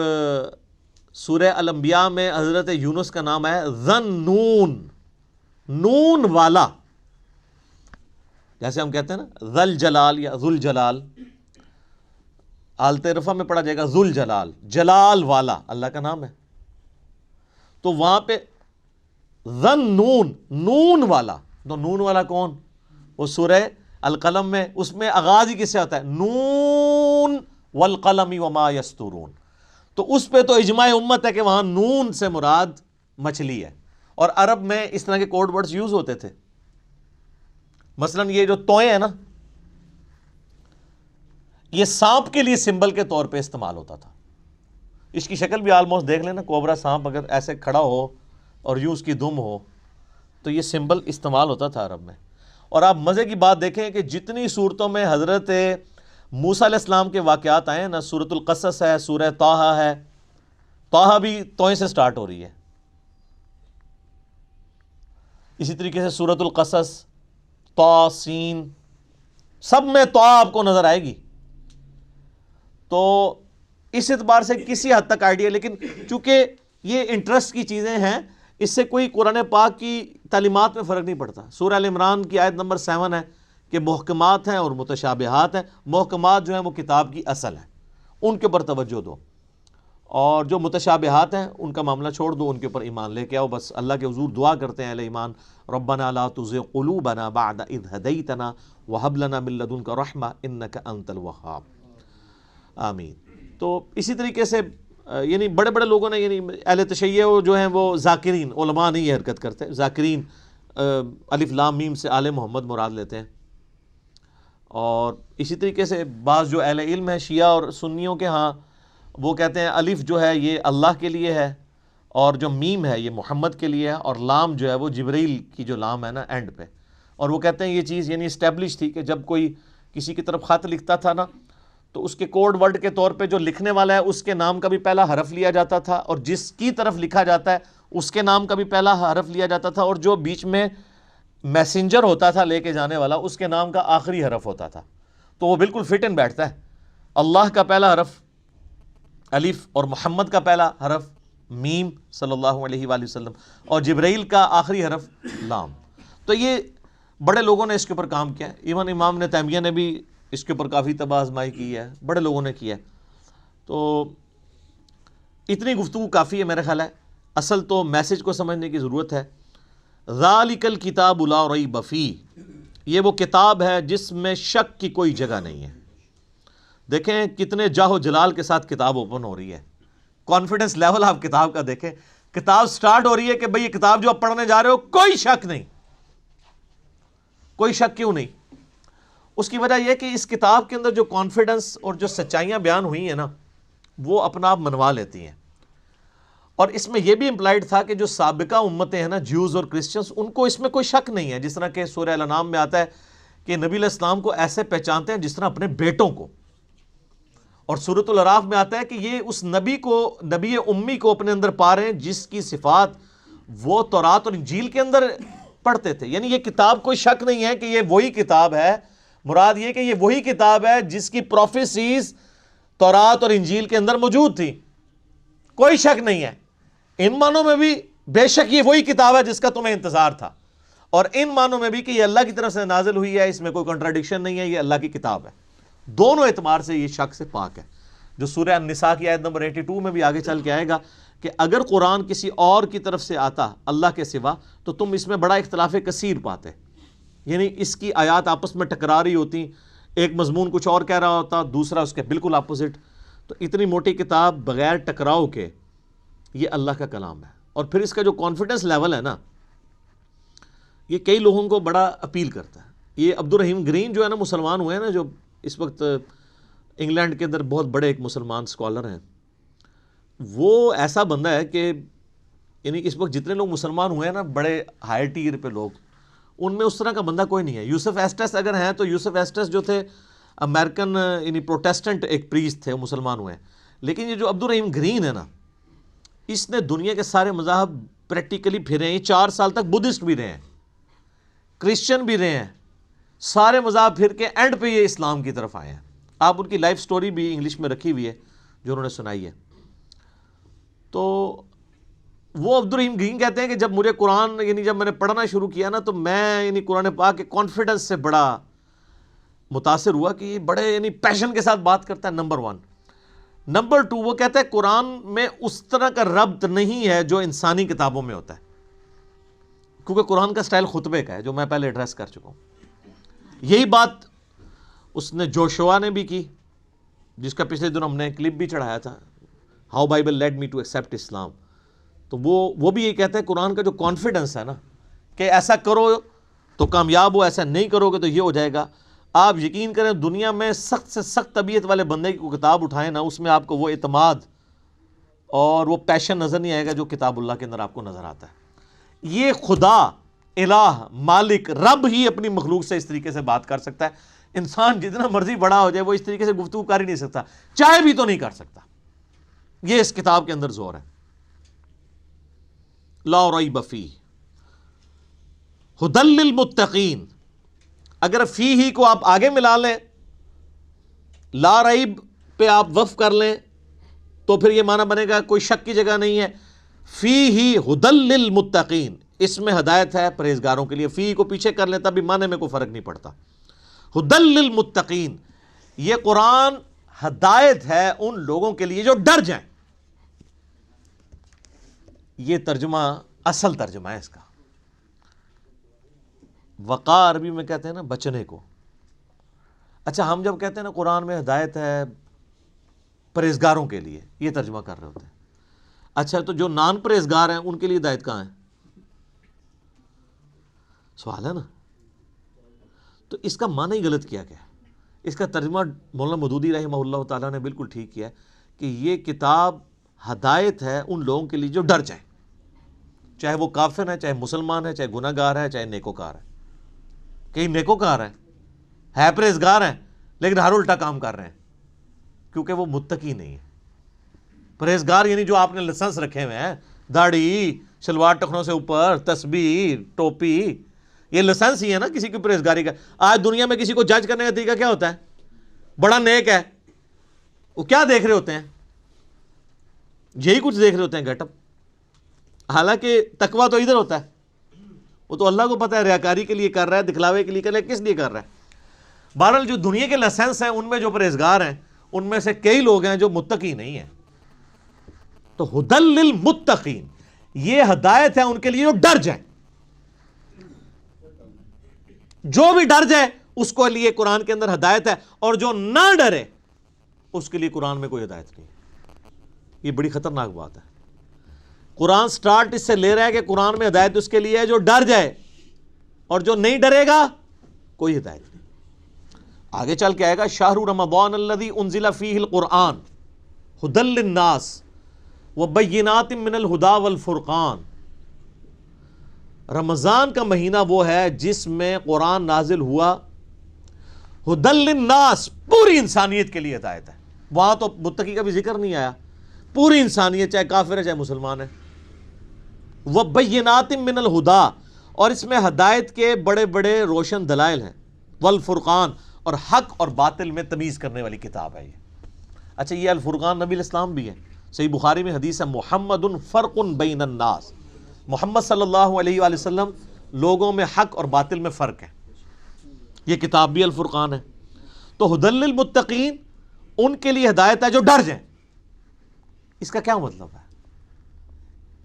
سورہ الانبیاء میں حضرت یونس کا نام ہے ذن نون، نون والا، جیسے ہم کہتے ہیں نا ذل جلال یا ذل جلال، حالت رفع میں پڑھا جائے گا ذل جلال، جلال والا اللہ کا نام ہے، تو وہاں پہ ذن نون، نون والا، تو نون والا کون؟ وہ سورہ القلم میں، اس میں آغاز ہی کس سے ہوتا ہے؟ نون والقلم وما یسطرون، تو اس پہ تو اجماع امت ہے کہ وہاں نون سے مراد مچھلی ہے. اور عرب میں اس طرح کے کوڈ ورڈز یوز ہوتے تھے. مثلا یہ جو توئیں ہیں نا، یہ سانپ کے لیے سمبل کے طور پہ استعمال ہوتا تھا. اس کی شکل بھی آلموسٹ دیکھ لینا، کوبرا سانپ اگر ایسے کھڑا ہو اور یوں اس کی دم ہو تو یہ سمبل استعمال ہوتا تھا عرب میں. اور آپ مزے کی بات دیکھیں کہ جتنی صورتوں میں حضرت موسیٰ علیہ السلام کے واقعات آئے ہیں نا، سورۃ القصص ہے، سورہ طٰہٰ ہے، طٰہٰ بھی توئیں سے سٹارٹ ہو رہی ہے. اسی طریقے سے سورۃ القصص، طٰ، سین، سب میں طٰ آپ کو نظر آئے گی. تو اس اعتبار سے کسی حد تک آئیڈیا، لیکن چونکہ یہ انٹرسٹ کی چیزیں ہیں، اس سے کوئی قرآن پاک کی تعلیمات میں فرق نہیں پڑتا. سورہ ال عمران کی آیت نمبر 7 ہے کہ محکمات ہیں اور متشابہات ہیں. محکمات جو ہیں وہ کتاب کی اصل ہیں، ان کے اوپر توجہ دو، اور جو متشابہات ہیں ان کا معاملہ چھوڑ دو، ان کے اوپر ایمان لے کے آؤ. بس اللہ کے حضور دعا کرتے ہیں اہل ایمان، ربنا لا تزغ قلوبنا بعد اذ ہدیتنا وہب لنا من لدنک رحمہ انک انت الوہاب. آمین. تو اسی طریقے سے یعنی بڑے بڑے لوگوں نے، یعنی اہل تشیع جو ہیں وہ ذاکرین، علماء نہیں یہ حرکت کرتے، ذاکرین الف لام میم سے آل محمد مراد لیتے ہیں. اور اسی طریقے سے بعض جو اہل علم ہیں شیعہ اور سنیوں کے ہاں، وہ کہتے ہیں الف جو ہے یہ اللہ کے لیے ہے، اور جو میم ہے یہ محمد کے لیے ہے، اور لام جو ہے وہ جبریل کی جو لام ہے نا اینڈ پہ. اور وہ کہتے ہیں یہ چیز یعنی اسٹیبلش تھی کہ جب کوئی کسی کی طرف خط لکھتا تھا نا، تو اس کے کوڈ ورڈ کے طور پہ جو لکھنے والا ہے اس کے نام کا بھی پہلا حرف لیا جاتا تھا، اور جس کی طرف لکھا جاتا ہے اس کے نام کا بھی پہلا حرف لیا جاتا تھا، اور جو بیچ میں میسنجر ہوتا تھا لے کے جانے والا اس کے نام کا آخری حرف ہوتا تھا. تو وہ بالکل فٹ ان بیٹھتا ہے. اللہ کا پہلا حرف الف، اور محمد کا پہلا حرف میم صلی اللہ علیہ وآلہ وسلم، اور جبرائیل کا آخری حرف لام. تو یہ بڑے لوگوں نے اس کے اوپر کام کیا ہے. ایون امام ابن تیمیہ نے بھی اس کے اوپر کافی طب آزمائی کی ہے، بڑے لوگوں نے کیا ہے. تو اتنی گفتگو کافی ہے میرا خیال ہے. اصل تو میسج کو سمجھنے کی ضرورت ہے. ذالک الکتاب لا ریب فیہ، یہ وہ کتاب ہے جس میں شک کی کوئی جگہ نہیں ہے. دیکھیں کتنے جاہ و جلال کے ساتھ کتاب اوپن ہو رہی ہے. کانفیڈنس لیول آپ کتاب کا دیکھیں. کتاب سٹارٹ ہو رہی ہے کہ بھئی یہ کتاب جو آپ پڑھنے جا رہے ہو کوئی شک نہیں. کوئی شک کیوں نہیں؟ اس کی وجہ یہ کہ اس کتاب کے اندر جو کانفیڈنس اور جو سچائیاں بیان ہوئی ہیں نا، وہ اپنا آپ منوا لیتی ہیں. اور اس میں یہ بھی امپلائڈ تھا کہ جو سابقہ امتیں ہیں نا، جیوز اور کرسچنز، ان کو اس میں کوئی شک نہیں ہے. جس طرح کہ سورہ الانعام میں آتا ہے کہ نبی علیہ السلام کو ایسے پہچانتے ہیں جس طرح اپنے بیٹوں کو. اور سورۃ الاعراف میں آتا ہے کہ یہ اس نبی کو، نبی امی کو اپنے اندر پا رہے ہیں جس کی صفات وہ تورات اور انجیل کے اندر پڑھتے تھے. یعنی یہ کتاب کوئی شک نہیں ہے کہ یہ وہی کتاب ہے. مراد یہ کہ یہ وہی کتاب ہے جس کی پروفیسیز تورات اور انجیل کے اندر موجود تھی. کوئی شک نہیں ہے. ان معنوں میں بھی بے شک یہ وہی کتاب ہے جس کا تمہیں انتظار تھا، اور ان معنوں میں بھی کہ یہ اللہ کی طرف سے نازل ہوئی ہے، اس میں کوئی کنٹراڈکشن نہیں ہے، یہ اللہ کی کتاب ہے. دونوں اعتبار سے یہ شک سے پاک ہے. جو سورہ النساء کی آیت نمبر 82 میں بھی آگے چل کے آئے گا کہ اگر قرآن کسی اور کی طرف سے آتا اللہ کے سوا تو تم اس میں بڑا اختلاف کثیر پاتے. یعنی اس کی آیات آپس میں ٹکرا رہی ہوتی، ایک مضمون کچھ اور کہہ رہا ہوتا، دوسرا اس کے بالکل اپوزٹ. تو اتنی موٹی کتاب بغیر ٹکراؤ کے یہ اللہ کا کلام ہے. اور پھر اس کا جو کانفیڈنس لیول ہے نا، یہ کئی لوگوں کو بڑا اپیل کرتا ہے. یہ عبد الرحیم گرین جو ہے نا، مسلمان ہوئے ہیں نا، جو اس وقت انگلینڈ کے اندر بہت بڑے ایک مسلمان اسکالر ہیں، وہ ایسا بندہ ہے کہ یعنی اس وقت جتنے لوگ مسلمان ہوئے ہیں نا، بڑے ہائی ٹیر پہ لوگ، ان میں اس طرح کا بندہ کوئی نہیں ہے. یوسف ایسٹس اگر ہیں تو یوسف ایسٹس جو تھے امریکن یعنی پروٹیسٹنٹ ایک پریسٹ تھے، وہ مسلمان ہوئے ہیں. لیکن یہ جو عبد الرحیم گرین ہے نا، اس نے دنیا کے سارے مذاہب پریکٹیکلی پھرے ہیں. یہ 4 سال تک بدھسٹ بھی رہے ہیں، کرسچن بھی رہے ہیں، سارے مذاہب پھر کے اینڈ پہ یہ اسلام کی طرف آئے ہیں. آپ ان کی لائف سٹوری بھی انگلش میں رکھی ہوئی ہے جو انہوں نے سنائی ہے. تو وہ عبد الرحیم گرین کہتے ہیں کہ جب مجھے قرآن یعنی جب میں نے پڑھنا شروع کیا نا، تو میں یعنی قرآن پاک کے کانفیڈنس سے بڑا متاثر ہوا کہ یہ بڑے یعنی پیشن کے ساتھ بات کرتا ہے. نمبر 1. نمبر 2، وہ کہتا ہے قرآن میں اس طرح کا ربط نہیں ہے جو انسانی کتابوں میں ہوتا ہے، کیونکہ قرآن کا سٹائل خطبے کا ہے، جو میں پہلے ایڈریس کر چکا ہوں. یہی بات اس نے جوشوا نے بھی کی، جس کا پچھلے دن ہم نے کلپ بھی چڑھایا تھا. How Bible led me to accept Islam. تو وہ بھی یہ کہتے ہیں قرآن کا جو کانفیڈنس ہے نا کہ ایسا کرو تو کامیاب ہو, ایسا نہیں کرو گے تو یہ ہو جائے گا. آپ یقین کریں دنیا میں سخت سے سخت طبیعت والے بندے کی کتاب اٹھائیں نا, اس میں آپ کو وہ اعتماد اور وہ پیشن نظر نہیں آئے گا جو کتاب اللہ کے اندر آپ کو نظر آتا ہے. یہ خدا الہ مالک رب ہی اپنی مخلوق سے اس طریقے سے بات کر سکتا ہے. انسان جتنا مرضی بڑا ہو جائے وہ اس طریقے سے گفتگو کر ہی نہیں سکتا, چاہے بھی تو نہیں کر سکتا. یہ اس کتاب کے اندر زور ہے. لا ریب فیہ ھدی للمتقین. اگر فی ہی کو آپ آگے ملا لیں, لا ریب پہ آپ وقف کر لیں تو پھر یہ معنی بنے گا کوئی شک کی جگہ نہیں ہے. فی ہی ھدی للمتقین, اس میں ہدایت ہے پرہیزگاروں کے لیے. فی کو پیچھے کر لیں تب بھی معنی میں کوئی فرق نہیں پڑتا. ھدی للمتقین, یہ قرآن ہدایت ہے ان لوگوں کے لیے جو ڈر جائیں. یہ ترجمہ اصل ترجمہ ہے اس کا. وقار عربی میں کہتے ہیں نا بچنے کو. اچھا ہم جب کہتے ہیں نا قرآن میں ہدایت ہے پرہیزگاروں کے لیے, یہ ترجمہ کر رہے ہوتے ہیں. اچھا تو جو نان پرہیزگار ہیں ان کے لیے ہدایت کہاں ہے؟ سوال ہے نا. تو اس کا معنی ہی غلط کیا گیا. اس کا ترجمہ مولانا مودودی رحمہ اللہ تعالیٰ نے بالکل ٹھیک کیا کہ یہ کتاب ہدایت ہے ان لوگوں کے لیے جو ڈر جائیں, چاہے وہ کافر ہے, چاہے مسلمان ہے, چاہے گناہ گار ہے, چاہے نیکوکار ہے. کئی نیکوکار ہے پرہیزگار ہیں لیکن ہر الٹا کام کر رہے ہیں کیونکہ وہ متقی نہیں ہے. پرہیزگار یعنی جو آپ نے لائسنس رکھے ہوئے ہیں, داڑھی, شلوار ٹخنوں سے اوپر, تسبیح, ٹوپی, یہ لائسنس ہی ہے نا کسی کی پرہیزگاری کا. آج دنیا میں کسی کو جج کرنے کا طریقہ کیا ہوتا ہے؟ بڑا نیک ہے, وہ کیا دیکھ رہے ہوتے ہیں؟ یہی کچھ دیکھ رہے ہوتے ہیں, گیٹ اپ. حالانکہ تقویٰ تو ادھر ہوتا ہے, وہ تو اللہ کو پتہ ہے ریاکاری کے لیے کر رہا ہے, دکھلاوے کے لیے کر رہا ہے, کس لیے کر رہا ہے. بہرحال جو دنیا کے لائسنس ہیں ان میں جو پرہیزگار ہیں ان میں سے کئی لوگ ہیں جو متقی نہیں ہیں. تو ھدی للمتقین, یہ ہدایت ہے ان کے لیے جو ڈر جائیں. جو بھی ڈر جائے اس کو لیے قرآن کے اندر ہدایت ہے, اور جو نہ ڈرے اس کے لیے قرآن میں کوئی ہدایت نہیں. یہ بڑی خطرناک بات ہے. قرآن سٹارٹ اس سے لے رہا ہے کہ قرآن میں ہدایت اس کے لیے ہے جو ڈر جائے, اور جو نہیں ڈرے گا کوئی ہدایت نہیں. آگے چل کے آئے گا شہر رمضان الذی انزل فیہ القرآن ھدی للناس وبینات من الہدی والفرقان. رمضان کا مہینہ وہ ہے جس میں قرآن نازل ہوا ھدی للناس, پوری انسانیت کے لیے ہدایت ہے. وہاں تو متقی کا بھی ذکر نہیں آیا, پوری انسانیت چاہے کافر ہے چاہے مسلمان ہے. وبینات من الہدی, اور اس میں ہدایت کے بڑے بڑے روشن دلائل ہیں. والفرقان, اور حق اور باطل میں تمیز کرنے والی کتاب ہے یہ. اچھا یہ الفرقان نبی الاسلام بھی ہے. صحیح بخاری میں حدیث ہے محمد فرق بین الناس, محمد صلی اللہ علیہ وآلہ وسلم لوگوں میں حق اور باطل میں فرق ہے. یہ کتاب بھی الفرقان ہے. تو ھدی للمتقین, ان کے لیے ہدایت ہے جو ڈر جائیں. اس کا کیا مطلب ہے؟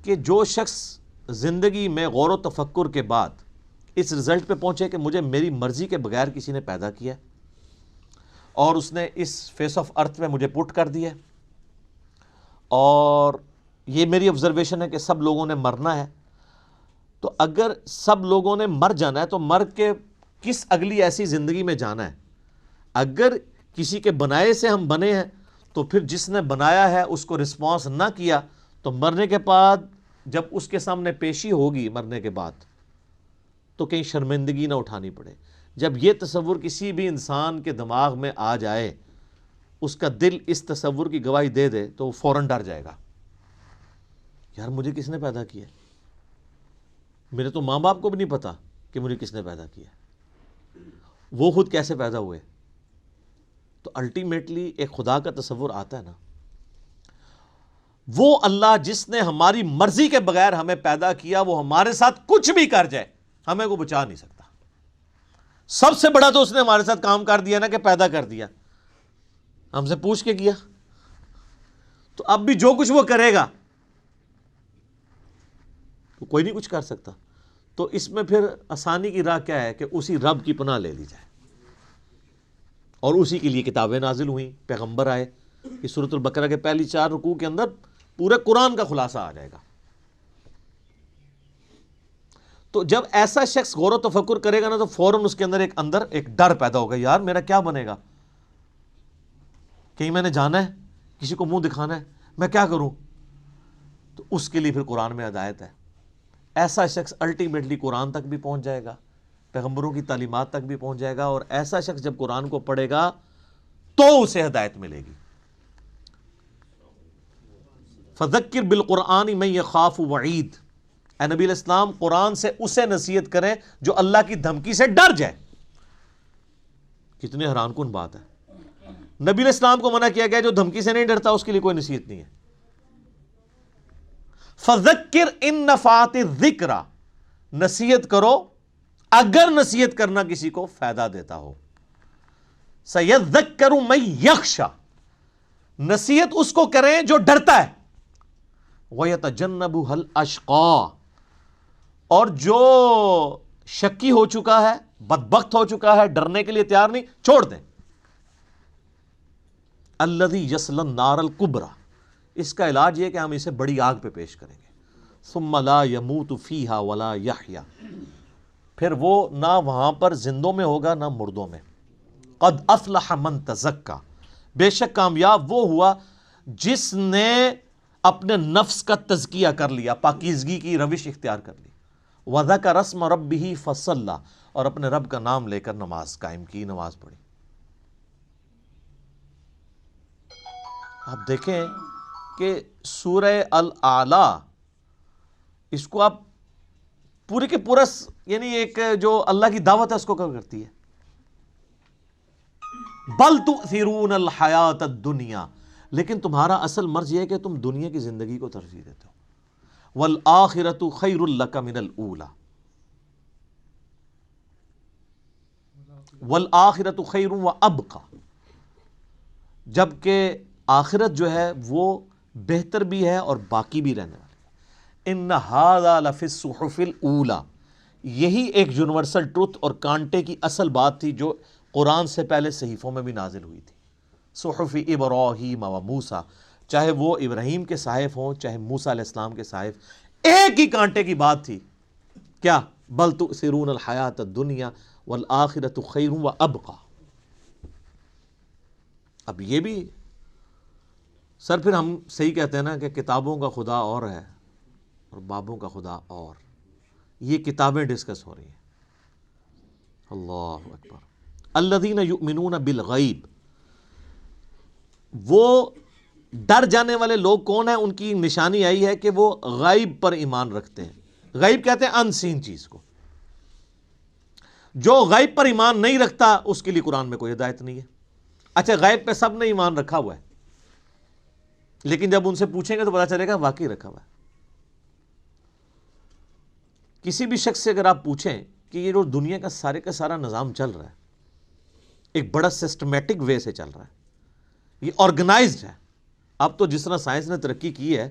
کہ جو شخص زندگی میں غور و تفکر کے بعد اس رزلٹ پہ پہنچے کہ مجھے میری مرضی کے بغیر کسی نے پیدا کیا اور اس نے اس فیس آف ارتھ میں مجھے پٹ کر دیا, اور یہ میری آبزرویشن ہے کہ سب لوگوں نے مرنا ہے, تو اگر سب لوگوں نے مر جانا ہے تو مر کے کس اگلی ایسی زندگی میں جانا ہے؟ اگر کسی کے بنائے سے ہم بنے ہیں تو پھر جس نے بنایا ہے اس کو رسپانس نہ کیا تو مرنے کے بعد جب اس کے سامنے پیشی ہوگی مرنے کے بعد تو کہیں شرمندگی نہ اٹھانی پڑے. جب یہ تصور کسی بھی انسان کے دماغ میں آ جائے, اس کا دل اس تصور کی گواہی دے دے تو وہ فوراً ڈر جائے گا, یار مجھے کس نے پیدا کیا؟ میرے تو ماں باپ کو بھی نہیں پتا کہ مجھے کس نے پیدا کیا, وہ خود کیسے پیدا ہوئے. تو الٹیمیٹلی ایک خدا کا تصور آتا ہے نا, وہ اللہ جس نے ہماری مرضی کے بغیر ہمیں پیدا کیا وہ ہمارے ساتھ کچھ بھی کر جائے ہمیں کو بچا نہیں سکتا. سب سے بڑا تو اس نے ہمارے ساتھ کام کر دیا نا کہ پیدا کر دیا, ہم سے پوچھ کے کیا. تو اب بھی جو کچھ وہ کرے گا تو کوئی نہیں کچھ کر سکتا. تو اس میں پھر آسانی کی راہ کیا ہے کہ اسی رب کی پناہ لے لی جائے, اور اسی کے لیے کتابیں نازل ہوئیں, پیغمبر آئے, کہ سورۃ البقرہ کے پہلی 4 رکوع کے اندر پورے قرآن کا خلاصہ آ جائے گا. تو جب ایسا شخص غور و تفکر کرے گا نا تو فوراً اس کے اندر ایک ڈر پیدا ہوگا، یار میرا کیا بنے گا، کہیں میں نے جانا ہے، کسی کو منہ دکھانا ہے، میں کیا کروں؟ تو اس کے لیے پھر قرآن میں ہدایت ہے. ایسا شخص الٹیمیٹلی قرآن تک بھی پہنچ جائے گا، پیغمبروں کی تعلیمات تک بھی پہنچ جائے گا، اور ایسا شخص جب قرآن کو پڑھے گا تو اسے ہدایت ملے گی. فذکر بالقرآن من یخاف وعید، اے نبی علیہ السلام قرآن سے اسے نصیحت کریں جو اللہ کی دھمکی سے ڈر جائے. کتنی حیران کن بات ہے، نبی علیہ السلام کو منع کیا گیا، جو دھمکی سے نہیں ڈرتا اس کے لیے کوئی نصیحت نہیں ہے. فذکر ان نفعت الذکر، نصیحت کرو اگر نصیحت کرنا کسی کو فائدہ دیتا ہو. سیذکر من یخشی، نصیحت اس کو کریں جو ڈرتا ہے. وَيَتَجَنَّبُهَا الْأَشْقَى، اور جو شکی ہو چکا ہے، بدبخت ہو چکا ہے، ڈرنے کے لیے تیار نہیں، چھوڑ دیں. الَّذِي يَصْلَى النَّارَ الْكُبْرَى، اس کا علاج یہ کہ ہم اسے بڑی آگ پہ پیش کریں گے. ثُمَّ لَا يَمُوتُ فِيهَا وَلَا يَحْيَا، پھر وہ نہ وہاں پر زندوں میں ہوگا نہ مردوں میں. قَدْ أَفْلَحَ مَن تَزَكَّى، بے شک کامیاب وہ ہوا جس نے اپنے نفس کا تزکیہ کر لیا، پاکیزگی کی روش اختیار کر لی. وَذَكَرَ اسْمَ رَبِّهِ فَصَلَّى، اور اپنے رب کا نام لے کر نماز قائم کی، نماز پڑھی. آپ دیکھیں کہ سورہ الاعلیٰ، اس کو آپ پورے کے پورا یعنی ایک جو اللہ کی دعوت ہے اس کو کور کرتی ہے. بل تؤثرون الحیات الدنیا، لیکن تمہارا اصل مرض یہ ہے کہ تم دنیا کی زندگی کو ترجیح دیتے ہو. والآخرۃ خیر لک من الاولی، والآخرۃ خیر وابقی، جبکہ آخرت جو ہے وہ بہتر بھی ہے اور باقی بھی رہنے والی. ان ھذا لفی الصحف الاولی، یہی ایک یونیورسل ٹروتھ اور کانٹے کی اصل بات تھی جو قرآن سے پہلے صحیفوں میں بھی نازل ہوئی تھی. صحف ابراہیم و موسیٰ، چاہے وہ ابراہیم کے صحائف ہوں چاہے موسیٰ علیہ السلام کے صحائف، ایک ہی کانٹے کی بات تھی. کیا؟ بل تؤثرون الحیات الدنیا والآخرۃ خیر وابقی. اب یہ بھی سر پھر ہم صحیح کہتے ہیں نا کہ کتابوں کا خدا اور ہے اور بابوں کا خدا اور. یہ کتابیں ڈسکس ہو رہی ہیں. اللہ اکبر. الذین یؤمنون بالغیب، وہ ڈر جانے والے لوگ کون ہیں؟ ان کی نشانی آئی ہے کہ وہ غیب پر ایمان رکھتے ہیں. غیب کہتے ہیں ان سین چیز کو. جو غیب پر ایمان نہیں رکھتا اس کے لیے قرآن میں کوئی ہدایت نہیں ہے. اچھا غیب پہ سب نے ایمان رکھا ہوا ہے، لیکن جب ان سے پوچھیں گے تو پتا چلے گا واقعی رکھا ہوا ہے. کسی بھی شخص سے اگر آپ پوچھیں کہ یہ جو دنیا کا سارے کا سارا نظام چل رہا ہے ایک بڑا سسٹمیٹک وے سے چل رہا ہے، یہ آرگنائزڈ ہے. اب تو جس طرح سائنس نے ترقی کی ہے،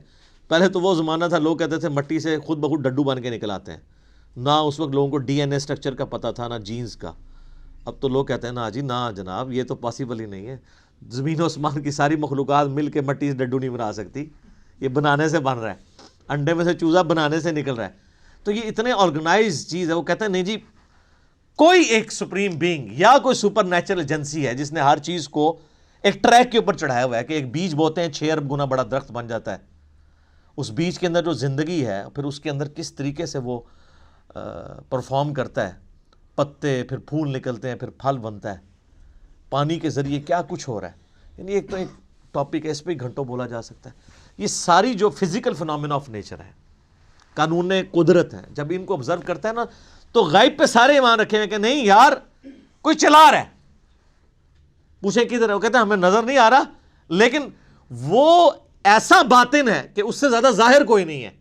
پہلے تو وہ زمانہ تھا لوگ کہتے تھے مٹی سے خود بخود ڈڈو بن کے نکل آتے ہیں. نہ اس وقت لوگوں کو ڈی این اے اسٹرکچر کا پتہ تھا، نہ جینز کا. اب تو لوگ کہتے ہیں نا جی نہ جناب، یہ تو پاسبل ہی نہیں ہے. زمین و آسمان کی ساری مخلوقات مل کے مٹی سے ڈڈو نہیں بنا سکتی. یہ بنانے سے بن رہا ہے، انڈے میں سے چوزا بنانے سے نکل رہا ہے. تو یہ اتنے آرگنائز چیز ہے. وہ کہتے ہیں نہیں جی کوئی ایک سپریم بینگ یا کوئی سپر نیچرل ایجنسی ہے جس نے ہر چیز کو ایک ٹریک کے اوپر چڑھایا ہوا ہے کہ ایک بیج بوتے ہیں 6 ارب گنا بڑا درخت بن جاتا ہے. اس بیج کے اندر جو زندگی ہے پھر اس کے اندر کس طریقے سے وہ پرفارم کرتا ہے، پتے پھر پھول نکلتے ہیں، پھر پھل بنتا ہے، پانی کے ذریعے کیا کچھ ہو رہا ہے. یعنی ایک تو ایک ٹاپک ہے، اس پہ گھنٹوں بولا جا سکتا ہے. یہ ساری جو فزیکل فنومینا آف نیچر ہے، قانون قدرت ہے، جب ان کو آبزرو کرتا ہے نا تو غیب پہ سارے ایمان رکھے ہیں کہ نہیں یار کوئی چلا رہا ہے. پوچھیں کدھر ہے؟ وہ کہتے ہیں ہمیں نظر نہیں آ رہا، لیکن وہ ایسا باطن ہے کہ اس سے زیادہ ظاہر کوئی نہیں ہے،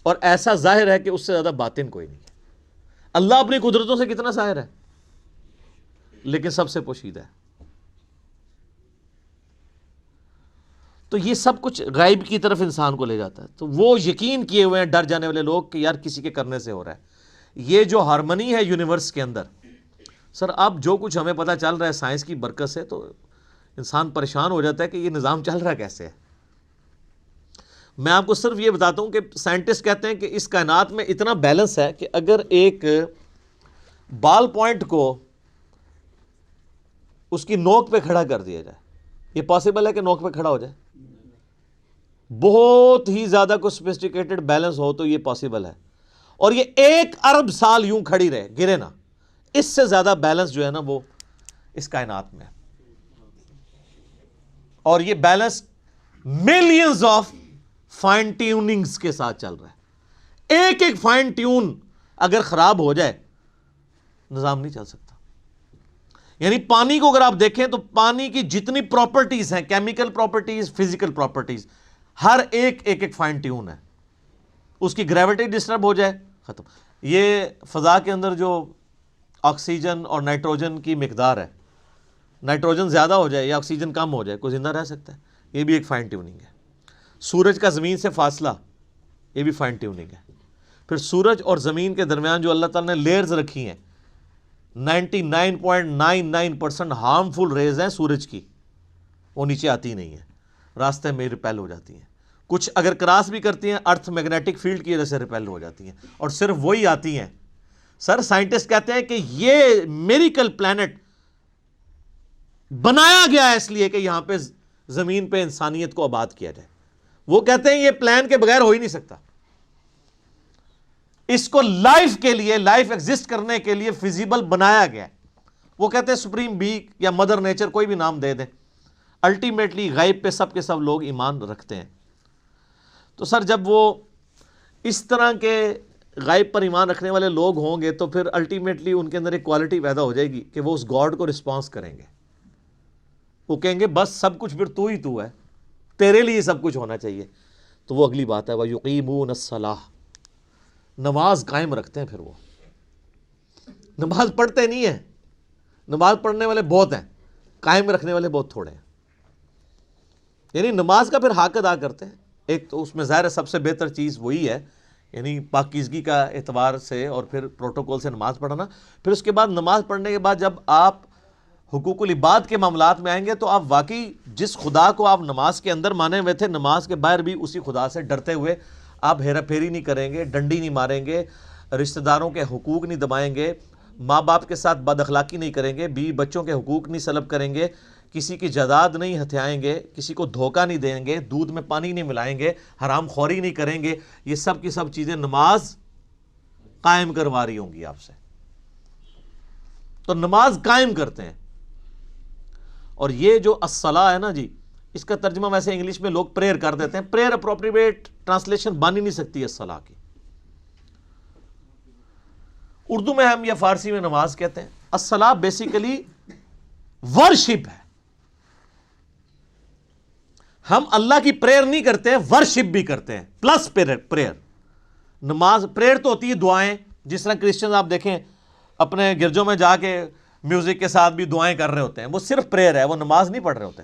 اور ایسا ظاہر ہے کہ اس سے زیادہ باطن کوئی نہیں ہے. اللہ اپنی قدرتوں سے کتنا ظاہر ہے لیکن سب سے پوشیدہ ہے. تو یہ سب کچھ غیب کی طرف انسان کو لے جاتا ہے. تو وہ یقین کیے ہوئے ہیں ڈر جانے والے لوگ کہ یار کسی کے کرنے سے ہو رہا ہے. یہ جو ہارمنی ہے یونیورس کے اندر، سر اب جو کچھ ہمیں پتہ چل رہا ہے سائنس کی برکت سے تو انسان پریشان ہو جاتا ہے کہ یہ نظام چل رہا کیسے ہے. میں آپ کو صرف یہ بتاتا ہوں کہ سائنٹسٹ کہتے ہیں کہ اس کائنات میں اتنا بیلنس ہے کہ اگر ایک بال پوائنٹ کو اس کی نوک پہ کھڑا کر دیا جائے, یہ پاسبل ہے کہ نوک پہ کھڑا ہو جائے؟ بہت ہی زیادہ کوئی سوفسٹیکیٹڈ بیلنس ہو تو یہ پاسبل ہے, اور یہ 1 ارب سال یوں کھڑی رہے, گرے نا. اس سے زیادہ بیلنس جو ہے نا وہ اس کائنات میں ہے, اور یہ balance millions of fine tunings کے ساتھ چل رہا ہے. ایک ایک فائن ٹیون اگر خراب ہو جائے نظام نہیں چل سکتا. یعنی پانی کو اگر آپ دیکھیں تو پانی کی جتنی پراپرٹیز ہیں, کیمیکل پراپرٹیز, فزیکل پراپرٹیز, ہر ایک فائن ٹیون ہے. اس کی گریوٹی ڈسٹرب ہو جائے ختم. یہ فضا کے اندر جو آکسیجن اور نائٹروجن کی مقدار ہے, نائٹروجن زیادہ ہو جائے یا آکسیجن کم ہو جائے, کوئی زندہ رہ سکتا ہے؟ یہ بھی ایک فائن ٹیوننگ ہے. سورج کا زمین سے فاصلہ, یہ بھی فائن ٹیوننگ ہے. پھر سورج اور زمین کے درمیان جو اللہ تعالیٰ نے لیئرز رکھی ہیں, 99.99% ہارمفل ریز ہیں سورج کی, وہ نیچے آتی نہیں ہیں, راستے میں ریپیل ہو جاتی ہیں. کچھ اگر کراس بھی کرتی ہیں ارتھ میگنیٹک فیلڈ کی وجہ سے ریپیل ہو جاتی ہیں, اور صرف وہی آتی ہیں. سر سائنٹسٹ کہتے ہیں کہ یہ میریکل پلانٹ بنایا گیا ہے اس لیے کہ یہاں پہ زمین پہ انسانیت کو آباد کیا جائے. وہ کہتے ہیں یہ پلان کے بغیر ہو ہی نہیں سکتا. اس کو لائف کے لیے, لائف ایگزسٹ کرنے کے لیے فیزیبل بنایا گیا ہے. وہ کہتے ہیں سپریم بی یا مدر نیچر, کوئی بھی نام دے دیں, الٹیمیٹلی غیب پہ سب کے سب لوگ ایمان رکھتے ہیں. تو سر جب وہ اس طرح کے غیب پر ایمان رکھنے والے لوگ ہوں گے تو پھر الٹیمیٹلی ان کے اندر ایک کوالٹی پیدا ہو جائے گی کہ وہ اس گاڈ کو رسپانس کریں گے. وہ کہیں گے بس سب کچھ پھر تو ہی تو ہے, تیرے لیے سب کچھ ہونا چاہیے. تو وہ اگلی بات ہے, وَيُقِيمُونَ الصَّلَاةَ, نماز قائم رکھتے ہیں. پھر وہ نماز پڑھتے نہیں ہیں, نماز پڑھنے والے بہت ہیں, قائم رکھنے والے بہت تھوڑے ہیں. یعنی نماز کا پھر حق ادا کرتے ہیں. ایک تو اس میں ظاہر ہے سب سے بہتر چیز وہی ہے, یعنی پاکیزگی کا اعتبار سے اور پھر پروٹوکول سے نماز پڑھنا. پھر اس کے بعد نماز پڑھنے کے بعد جب آپ حقوق العباد کے معاملات میں آئیں گے تو آپ واقعی جس خدا کو آپ نماز کے اندر مانے ہوئے تھے, نماز کے باہر بھی اسی خدا سے ڈرتے ہوئے آپ ہیرا پھیری نہیں کریں گے, ڈنڈی نہیں ماریں گے, رشتہ داروں کے حقوق نہیں دبائیں گے, ماں باپ کے ساتھ بد اخلاقی نہیں کریں گے, بیوی بچوں کے حقوق نہیں سلب کریں گے, کسی کی جائیداد نہیں ہتھیائیں گے, کسی کو دھوکہ نہیں دیں گے, دودھ میں پانی نہیں ملائیں گے, حرام خوری نہیں کریں گے. یہ سب کی سب چیزیں نماز قائم کروا رہی ہوں گی آپ سے. تو نماز قائم کرتے ہیں. اور یہ جو الصلاۃ ہے نا جی, اس کا ترجمہ ویسے انگلش میں لوگ پریئر کر دیتے ہیں. پریئر اپروپریٹ ٹرانسلیشن بن ہی نہیں سکتی الصلاۃ کی. اردو میں ہم یا فارسی میں نماز کہتے ہیں. الصلاۃ بیسیکلی ورشپ ہے. ہم اللہ کی پریئر نہیں کرتے, ورشپ بھی کرتے ہیں پلس پریئر. نماز پریئر تو ہوتی ہے دعائیں, جس طرح کرسچنز آپ دیکھیں اپنے گرجوں میں جا کے میوزک کے ساتھ بھی دعائیں کر رہے ہوتے ہیں, وہ صرف پریئر ہے, وہ نماز نہیں پڑھ رہے ہوتے.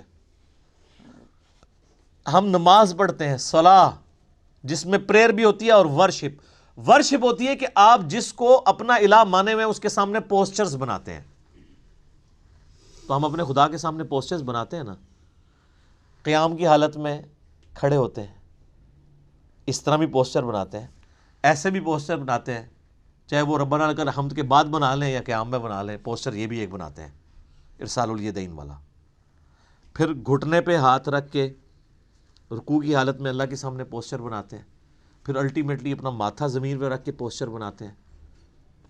ہم نماز پڑھتے ہیں صلاح, جس میں پریئر بھی ہوتی ہے اور ورشپ. ورشپ ہوتی ہے کہ آپ جس کو اپنا الہ مانے ہوئے اس کے سامنے پوسچرز بناتے ہیں. تو ہم اپنے خدا کے سامنے پوسچرز بناتے ہیں نا, قیام کی حالت میں کھڑے ہوتے ہیں, اس طرح بھی پوسچر بناتے ہیں, ایسے بھی پوسچر بناتے ہیں, چاہے وہ ربنا لک الحمد کے بعد بنا لیں یا قیام میں بنا لیں, پوسچر یہ بھی ایک بناتے ہیں ارسال الیدین والا. پھر گھٹنے پہ ہاتھ رکھ کے رکوع کی حالت میں اللہ کے سامنے پوسچر بناتے ہیں. پھر الٹیمیٹلی اپنا ماتھا زمین پہ رکھ کے پوسچر بناتے ہیں.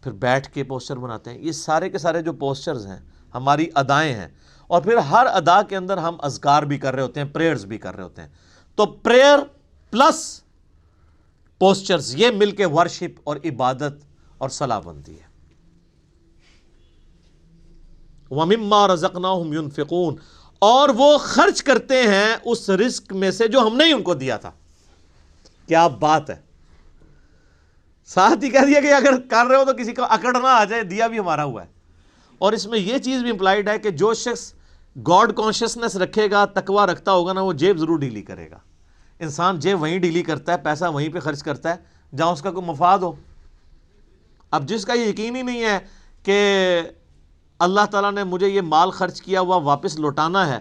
پھر بیٹھ کے پوسچر بناتے ہیں. یہ سارے کے سارے جو پوسچرز ہیں ہماری ادائیں ہیں, اور پھر ہر ادا کے اندر ہم اذکار بھی کر رہے ہوتے ہیں, پریئرز بھی کر رہے ہوتے ہیں. تو پریئر پلس پوسچرز یہ مل کے ورشپ اور عبادت اور صلاح بنتی ہے. وَمِمَّا رَزَقْنَاهُمْ يُنْفِقُونَ, اور وہ خرچ کرتے ہیں اس رزق میں سے جو ہم نے ہی ان کو دیا تھا. کیا بات ہے, ساتھ ہی کہہ دیا کہ اگر کر رہے ہو تو کسی کو اکڑ نہ آ جائے, دیا بھی ہمارا ہوا ہے. اور اس میں یہ چیز بھی امپلائڈ ہے کہ جو شخص گاڈ کانشیسنس رکھے گا, تقوی رکھتا ہوگا نا, وہ جیب ضرور ڈیلی کرے گا. انسان جیب وہیں ڈیلی کرتا ہے, پیسہ وہیں پہ خرچ کرتا ہے جہاں اس کا کوئی مفاد ہو. اب جس کا یہ یقین ہی نہیں ہے کہ اللہ تعالیٰ نے مجھے یہ مال خرچ کیا ہوا واپس لوٹانا ہے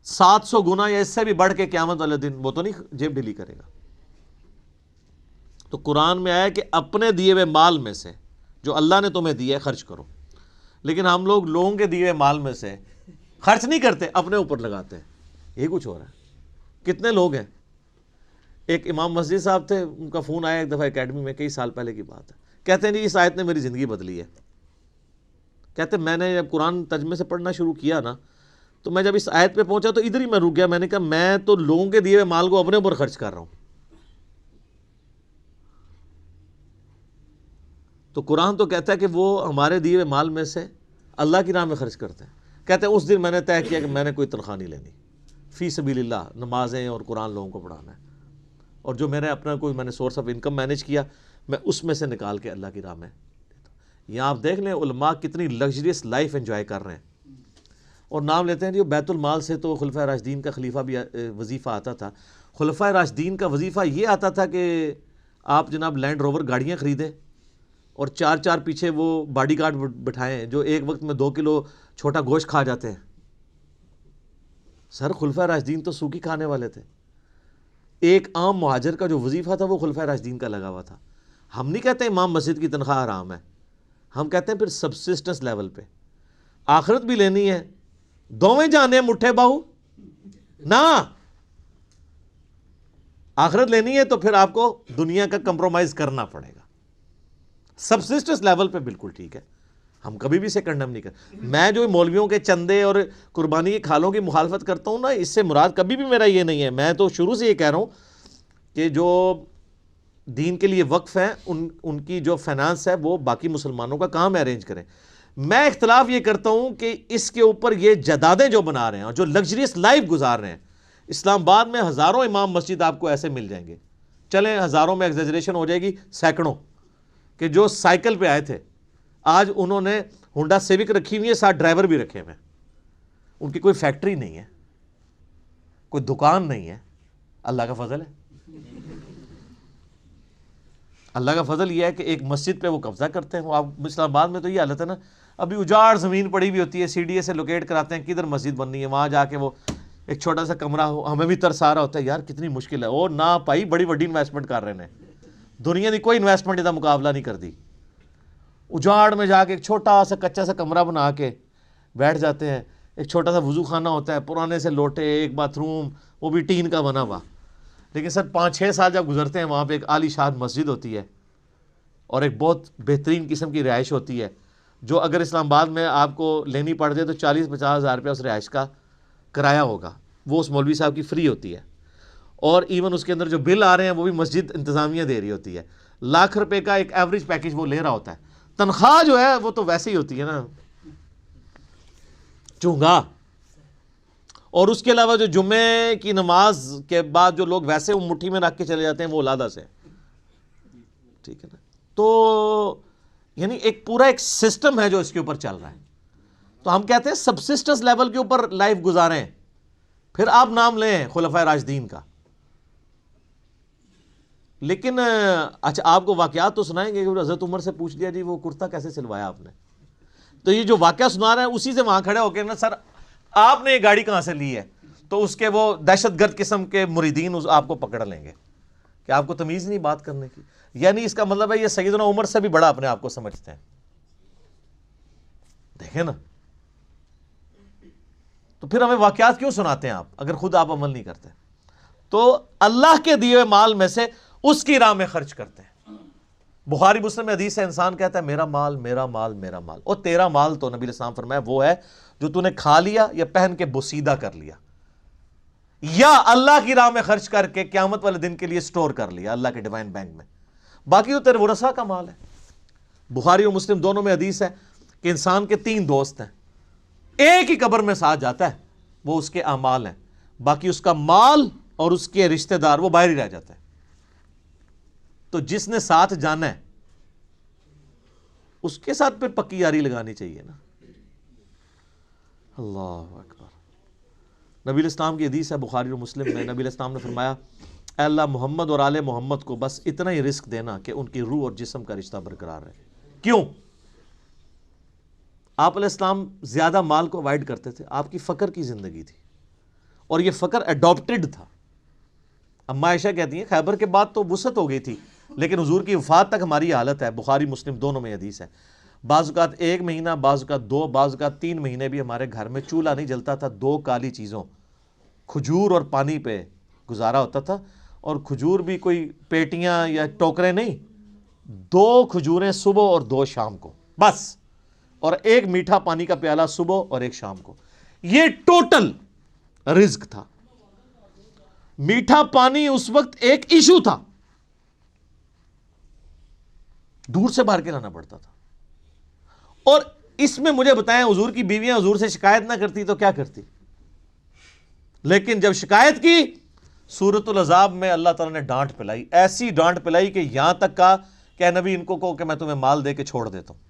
700 گنا یا اس سے بھی بڑھ کے قیامت والے دن، وہ تو نہیں جیب ڈھیلی کرے گا۔ تو قرآن میں آیا کہ اپنے دیے ہوئے مال میں سے جو اللہ نے تمہیں دیا ہے خرچ کرو، لیکن ہم لوگ لوگوں کے دیے ہوئے مال میں سے خرچ نہیں کرتے، اپنے اوپر لگاتے ہیں۔ یہ کچھ ہو رہا ہے۔ کتنے لوگ ہیں، ایک امام مسجد صاحب تھے، ان کا فون آیا ایک دفعہ اکیڈمی میں، کئی سال پہلے کی بات ہے، کہتے ہیں جی اس آیت نے میری زندگی بدلی ہے۔ کہتے ہیں میں نے جب قرآن ترجمے سے پڑھنا شروع کیا نا، تو میں جب اس آیت پہ پہنچا تو ادھر ہی میں رک گیا، میں نے کہا میں تو لوگوں کے دیے ہوئے مال کو اپنے اوپر خرچ کر رہا ہوں۔ تو قرآن تو کہتا ہے کہ وہ ہمارے دیے ہوئے مال میں سے اللہ کی راہ میں خرچ کرتے ہیں۔ کہتے ہیں اس دن میں نے طے کیا کہ میں نے کوئی تنخواہ نہیں لینی، فی سبیل اللہ نمازیں اور قرآن لوگوں کو پڑھانا ہے، اور جو میرے اپنا کوئی میں نے سورس آف انکم مینیج کیا میں اس میں سے نکال کے اللہ کی راہ میں دیتا ہوں۔ یہاں آپ دیکھ لیں علماء کتنی لگژریس لائف انجوائے کر رہے ہیں، اور نام لیتے ہیں جو بیت المال سے تو خلفۂ راشدین کا خلیفہ بھی وظیفہ آتا تھا۔ خلفۂ راشدین کا وظیفہ یہ آتا تھا کہ آپ جناب لینڈ روور گاڑیاں خریدیں اور 4 پیچھے وہ باڈی گارڈ بٹھائیں جو ایک وقت میں 2 کلو چھوٹا گوشت کھا جاتے ہیں۔ سر خلفۂ راشدین تو سوکھی کھانے والے تھے۔ ایک عام مہاجر کا جو وظیفہ تھا وہ خلفۂ راشدین کا لگا ہوا تھا۔ ہم نہیں کہتے امام مسجد کی تنخواہ حرام ہے، ہم کہتے ہیں پھر سبسسٹنس لیول پہ آخرت بھی لینی ہے، دوویں جانے مٹھے باہو نہ، آخرت لینی ہے تو پھر آپ کو دنیا کا کمپرومائز کرنا پڑے گا۔ سبسسٹنس لیول پہ بالکل ٹھیک ہے، ہم کبھی بھی اسے کنڈم نہیں کرتے۔ میں جو مولویوں کے چندے اور قربانی کی کھالوں کی مخالفت کرتا ہوں نا، اس سے مراد کبھی بھی میرا یہ نہیں ہے۔ میں تو شروع سے یہ کہہ رہا ہوں کہ جو دین کے لیے وقف ہیں ان کی جو فائنانس ہے وہ باقی مسلمانوں کا کام ارینج کریں۔ میں اختلاف یہ کرتا ہوں کہ اس کے اوپر یہ جدادیں جو بنا رہے ہیں اور جو لگژریس لائف گزار رہے ہیں، اسلام آباد میں ہزاروں امام مسجد آپ کو ایسے مل جائیں گے، چلیں ہزاروں میں ایگزیجریشن ہو جائے گی، سینکڑوں، کہ جو سائیکل پہ آئے تھے آج انہوں نے ہونڈا سیوک رکھی ہوئی ہے، ساتھ ڈرائیور بھی رکھے ہوئے ہیں، ان کی کوئی فیکٹری نہیں ہے، کوئی دکان نہیں ہے۔ اللہ کا فضل ہے، اللہ کا فضل یہ ہے کہ ایک مسجد پہ وہ قبضہ کرتے ہیں۔ وہ آپ اسلام آباد میں تو یہ حالت ہے نا، ابھی اجاڑ زمین پڑی ہوئی ہوتی ہے، سی ڈی اے سے لوکیٹ کراتے ہیں کدھر مسجد بننی ہے، وہاں جا کے وہ ایک چھوٹا سا کمرہ ہو، ہمیں بھی ترس آ رہا ہوتا ہے یار کتنی مشکل ہے، اور نہ پائی بڑی بڑی انویسٹمنٹ کر رہے ہیں، دنیا کی کوئی انویسٹمنٹ کا مقابلہ نہیں کر دی۔ اجاڑ میں جا کے ایک چھوٹا سا کچا سا کمرہ بنا کے بیٹھ جاتے ہیں، ایک چھوٹا سا وضو خانہ ہوتا ہے، پرانے سے لوٹے، ایک باتھ روم، وہ بھی ٹین کا بنا ہوا، لیکن سر 5-6 سال جب گزرتے ہیں وہاں پہ ایک عالی شان مسجد ہوتی ہے اور ایک بہت بہترین قسم کی رہائش ہوتی ہے، جو اگر اسلام آباد میں آپ کو لینی پڑ جائے تو 40-50 ہزار روپیہ اس رہائش کا کرایہ ہوگا، وہ اس مولوی صاحب کی فری ہوتی ہے، اور ایون اس کے اندر جو بل آ رہے ہیں وہ بھی مسجد انتظامیہ دے رہی ہوتی ہے۔ لاکھ روپے کا ایک ایوریج پیکج وہ لے رہا ہوتا ہے، تنخواہ جو ہے وہ تو ویسے ہی ہوتی ہے نا چونگا۔ اور اس کے علاوہ جو جمعے کی نماز کے بعد جو لوگ ویسے وہ مٹھی میں رکھ کے چلے جاتے ہیں وہ اولادہ سے، ٹھیک ہے نا۔ تو یعنی ایک پورا ایک سسٹم ہے جو اس کے اوپر چل رہا ہے، تو ہم کہتے ہیں سبسسٹنس لیول کے اوپر لائف گزاریں۔ پھر آپ نام لیں خلفائے راشدین کا، لیکن اچھا آپ کو واقعات تو سنائیں گے کہ حضرت عمر سے پوچھ لیا جی وہ کرتا کیسے سلوایا آپ نے، تو یہ جو واقعہ سنا رہے ہیں اسی سے وہاں کھڑے ہو کے نا سر آپ نے یہ گاڑی کہاں سے لی ہے، تو اس کے وہ دہشت گرد قسم کے مریدین آپ کو پکڑ لیں گے کہ آپ کو تمیز نہیں بات کرنے کی، یعنی اس کا مطلب ہے یہ سیدنا عمر سے بھی بڑا اپنے آپ کو سمجھتے ہیں۔ دیکھیں نا، تو پھر ہمیں واقعات کیوں سناتے ہیں آپ اگر خود آپ عمل نہیں کرتے؟ تو اللہ کے دیے ہوئے مال میں سے اس کی راہ میں خرچ کرتے ہیں۔ بخاری مسلم میں حدیث ہے، انسان کہتا ہے میرا مال میرا مال میرا مال، اور تیرا مال تو نبی علیہ السلام فرمایا وہ ہے جو تو نے کھا لیا یا پہن کے بوسیدہ کر لیا یا اللہ کی راہ میں خرچ کر کے قیامت والے دن کے لیے سٹور کر لیا اللہ کے ڈیوائن بینک میں، باقی تو تیرے ورثہ کا مال ہے۔ بخاری اور مسلم دونوں میں حدیث ہے کہ انسان کے 3 دوست ہیں، ایک ہی قبر میں ساتھ جاتا ہے، وہ اس کے اعمال ہیں، باقی اس کا مال اور اس کے رشتہ دار وہ باہر ہی رہ جاتا ہے۔ تو جس نے ساتھ جانا ہے اس کے ساتھ پھر پکی یاری لگانی چاہیے نا۔ اللہ اکبر۔ نبی علیہ السلام کی حدیث ہے بخاری اور مسلم میں، نبی علیہ السلام نے فرمایا اے اللہ محمد اور آل محمد کو بس اتنا ہی رزق دینا کہ ان کی روح اور جسم کا رشتہ برقرار رہے۔ کیوں؟ آپ علیہ السلام زیادہ مال کو اوائڈ کرتے تھے، آپ کی فقر کی زندگی تھی، اور یہ فقر اڈاپٹڈ تھا۔ اما عائشہ کہتی ہیں خیبر کے بعد تو وسعت ہو گئی تھی، لیکن حضور کی وفات تک ہماری حالت ہے، بخاری مسلم دونوں میں حدیث ہے، بعض اوقات 1 مہینہ، بعض اوقات 2، بعض اوقات 3 مہینے بھی ہمارے گھر میں چولہا نہیں جلتا تھا، 2 کالی چیزوں، کھجور اور پانی پہ گزارا ہوتا تھا، اور کھجور بھی کوئی پیٹیاں یا ٹوکرے نہیں، 2 کھجوریں صبح اور 2 شام کو بس، اور 1 میٹھا پانی کا پیالہ صبح اور 1 شام کو، یہ ٹوٹل رزق تھا۔ میٹھا پانی اس وقت ایک ایشو تھا، دور سے بھر کے لانا پڑتا تھا۔ اور اس میں مجھے بتائیں، حضور کی بیویاں حضور سے شکایت نہ کرتی تو کیا کرتی؟ لیکن جب شکایت کی، سورۃ العذاب میں اللہ تعالیٰ نے ڈانٹ پلائی، ایسی ڈانٹ پلائی کہ یہاں تک کہا کہ اے نبی ان کو کہو کہ میں تمہیں مال دے کے چھوڑ دیتا ہوں۔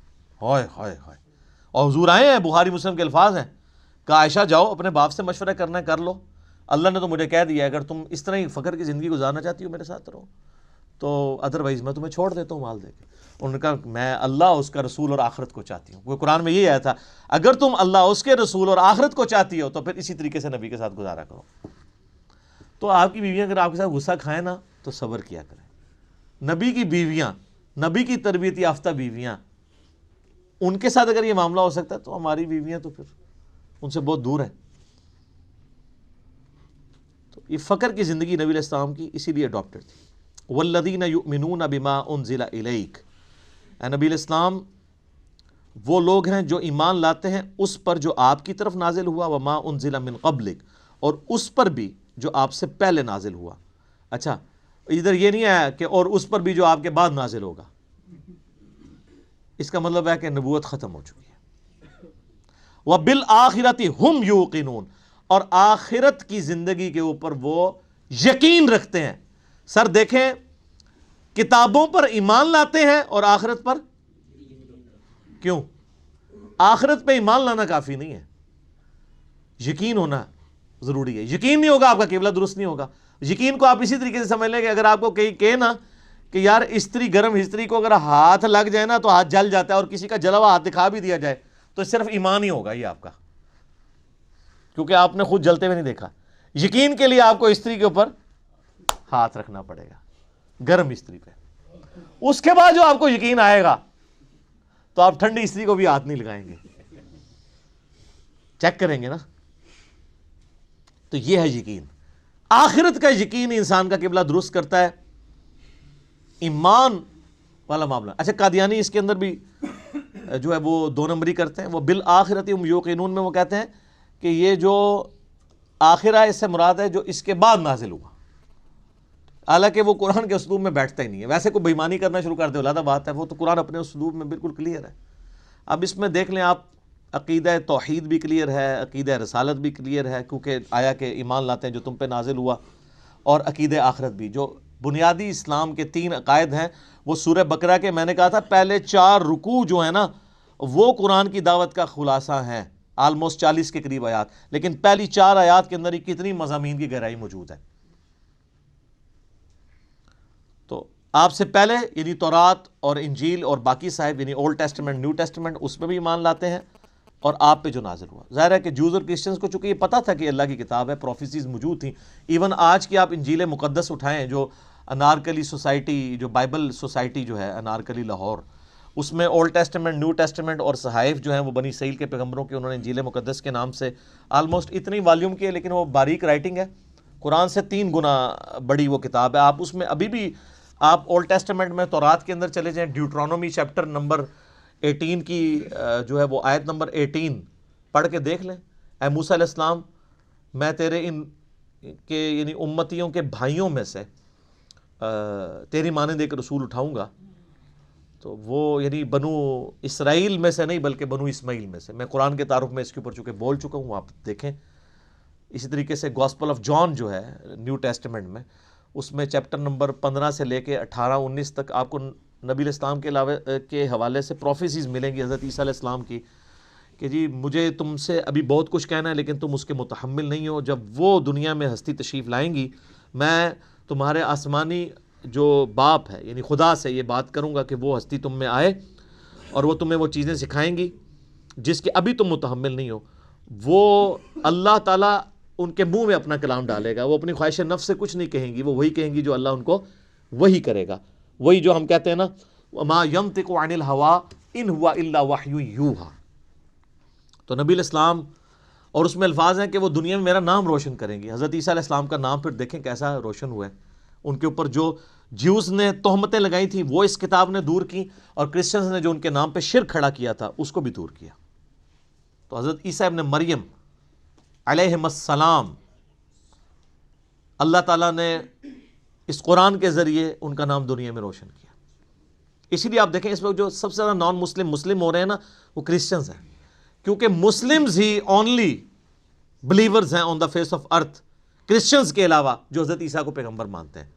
ہائے ہائے ہائے! اور حضور آئے ہیں، بخاری مسلم کے الفاظ ہیں، کہ عائشہ جاؤ اپنے باپ سے مشورہ کرنا ہے کر لو، اللہ نے تو مجھے کہہ دیا اگر تم اس طرح ہی فقر کی زندگی گزارنا چاہتی ہو میرے ساتھ رہو، تو ادروائز میں تمہیں چھوڑ دیتا ہوں مال دے کے۔ انہوں نے کہا میں اللہ، اس کا رسول اور آخرت کو چاہتی ہوں۔ وہ قرآن میں یہ آیا تھا، اگر تم اللہ، اس کے رسول اور آخرت کو چاہتی ہو تو پھر اسی طریقے سے نبی کے ساتھ گزارا کرو۔ تو آپ کی بیویاں اگر آپ کے ساتھ غصہ کھائیں نا تو صبر کیا کریں۔ نبی کی بیویاں، نبی کی تربیت یافتہ بیویاں، ان کے ساتھ اگر یہ معاملہ ہو سکتا ہے تو ہماری بیویاں تو پھر ان سے بہت دور ہیں۔ تو یہ فقر کی زندگی نبی علیہ السلام کی اسی لیے اڈاپٹڈ تھی۔ والذین یؤمنون بما انزل الیک، اے نبی علیہ السلام وہ لوگ ہیں جو ایمان لاتے ہیں اس پر جو آپ کی طرف نازل ہوا، وما انزل من قبلک، اور اس پر بھی جو آپ سے پہلے نازل ہوا۔ اچھا، ادھر یہ نہیں آیا کہ اور اس پر بھی جو آپ کے بعد نازل ہوگا، اس کا مطلب ہے کہ نبوت ختم ہو چکی ہے۔ وَبِالْآخِرَةِ هُمْ يُوقِنُونَ، اور آخرت کی زندگی کے اوپر وہ یقین رکھتے ہیں۔ سر دیکھیں، کتابوں پر ایمان لاتے ہیں اور آخرت پر کیوں؟ آخرت پہ ایمان لانا کافی نہیں ہے، یقین ہونا ضروری ہے۔ یقین نہیں ہوگا آپ کا قبلہ درست نہیں ہوگا۔ یقین کو آپ اسی طریقے سے سمجھ لیں کہ اگر آپ کو کہیں نا کہ یار استری، گرم استری کو اگر ہاتھ لگ جائے نا تو ہاتھ جل جاتا ہے، اور کسی کا جلا ہوا ہاتھ دکھا بھی دیا جائے تو صرف ایمان ہی ہوگا یہ آپ کا، کیونکہ آپ نے خود جلتے ہوئے نہیں دیکھا۔ یقین کے لیے آپ کو استری کے اوپر ہاتھ رکھنا پڑے گا، گرم استری پہ۔ اس کے بعد جو آپ کو یقین آئے گا تو آپ ٹھنڈی استری کو بھی ہاتھ نہیں لگائیں گے، چیک کریں گے نا۔ تو یہ ہے یقین، آخرت کا یقین انسان کا قبلہ درست کرتا ہے، ایمان والا معاملہ۔ اچھا، قادیانی اس کے اندر بھی جو ہے وہ 2 نمبری کرتے ہیں۔ وہ بالآخرۃ ہم یوقنون میں وہ کہتے ہیں کہ یہ جو آخرہ اس سے مراد ہے جو اس کے بعد نازل ہوا، حالانکہ وہ قرآن کے اسلوب میں بیٹھتا ہی نہیں ہے۔ ویسے کوئی بےمانی کرنا شروع کر دے علیحدہ بات ہے، وہ تو قرآن اپنے اسلوب میں بالکل کلیئر ہے۔ اب اس میں دیکھ لیں آپ، عقیدہ توحید بھی کلیئر ہے، عقیدہ رسالت بھی کلیئر ہے، کیونکہ آیا کہ ایمان لاتے ہیں جو تم پہ نازل ہوا، اور عقیدہ آخرت بھی۔ جو بنیادی اسلام کے 3 عقائد ہیں وہ سورہ بقرہ کے، میں نے کہا تھا پہلے 4 رکوع جو ہیں نا وہ قرآن کی دعوت کا خلاصہ ہیں، آلموسٹ 40 کے قریب آیات، لیکن پہلی 4 آیات کے اندر ہی کتنی مضامین کی گہرائی موجود ہے۔ تو آپ سے پہلے یعنی تورات اور انجیل اور باقی صاحب یعنی اولڈ ٹیسٹمنٹ، نیو ٹیسٹمنٹ، اس میں بھی ایمان لاتے ہیں، اور آپ پہ جو نازل ہوا۔ ظاہر ہے کہ جوز اور کرسچنز کو چونکہ یہ پتہ تھا کہ اللہ کی کتاب ہے، پروفیسیز موجود تھیں۔ ایون آج کی آپ انجیل مقدس اٹھائیں، جو انارکلی سوسائٹی، جو بائبل سوسائٹی جو ہے انارکلی لاہور، اس میں اولڈ ٹیسٹمنٹ، نیو ٹیسٹمنٹ اور صحائف جو ہیں وہ بنی اسرائیل کے پیغمبروں کے، انہوں نے انجیل مقدس کے نام سے آلموسٹ اتنی والیوم کی ہے، لیکن وہ باریک رائٹنگ ہے، قرآن سے 3 گنا بڑی وہ کتاب ہے۔ آپ اس میں ابھی بھی آپ اولڈ ٹیسٹمنٹ میں تورات کے اندر چلے جائیں، ڈیوٹرانومی چیپٹر نمبر 18 کی جو ہے وہ آیت نمبر 18 پڑھ کے دیکھ لیں۔ اے موسیٰ علیہ السلام، میں تیرے ان کے یعنی امتیوں کے بھائیوں میں سے تیری مانند ایک رسول اٹھاؤں گا، تو وہ یعنی بنو اسرائیل میں سے نہیں بلکہ بنو اسماعیل میں سے۔ میں قرآن کے تعارف میں اس کے اوپر چونکہ بول چکا ہوں، آپ دیکھیں۔ اسی طریقے سے گاسپل آف جان جو ہے نیو ٹیسٹمنٹ میں، اس میں چیپٹر نمبر 15 سے لے کے 18-19 تک آپ کو نبی علیہ السلام کے علاوہ کے حوالے سے پروفیسیز ملیں گی حضرت عیسیٰ علیہ السلام کی، کہ جی مجھے تم سے ابھی بہت کچھ کہنا ہے لیکن تم اس کے متحمل نہیں ہو۔ جب وہ دنیا میں ہستی تشریف لائیں گی، میں تمہارے آسمانی جو باپ ہے یعنی خدا سے یہ بات کروں گا کہ وہ ہستی تم میں آئے اور وہ تمہیں وہ چیزیں سکھائیں گی جس کے ابھی تم متحمل نہیں ہو، وہ اللہ تعالیٰ ان کے منہ میں اپنا کلام ڈالے گا. وہ اپنی خواہش نفس سے کچھ نہیں کہیں گی، وہ وہی کہیں گی جو اللہ ان کو وہی کرے گا. وہی جو ہم کہتے ہیں نا وَمَا يَنطِقُ عَنِ الْهَوَىٰ إِنْ هُوَ إِلَّا وَحْيٌ يُوحَىٰ. تو نبی علیہ السلام، اور اس میں الفاظ ہیں کہ وہ دنیا میں میرا نام روشن کریں گی. حضرت عیسیٰ علیہ السلام کا نام پھر دیکھیں کیسا روشن ہوا ہے. ان کے اوپر جو جیوز نے تہمتیں لگائی تھیں وہ اس کتاب نے دور کی، اور کرسچنز نے جو ان کے نام پہ شرک کھڑا کیا تھا اس کو بھی دور کیا. تو حضرت عیسیٰ ابن مریم علیہ السلام، اللہ تعالیٰ نے اس قرآن کے ذریعے ان کا نام دنیا میں روشن کیا. اسی لیے آپ دیکھیں اس وقت جو سب سے زیادہ نان مسلم ہو رہے ہیں نا وہ کرسچنز ہیں، کیونکہ مسلمز ہی اونلی بلیورز ہیں on the face of earth, Christians کے علاوہ جو حضرت عیسیٰ کو پیغمبر مانتے ہیں.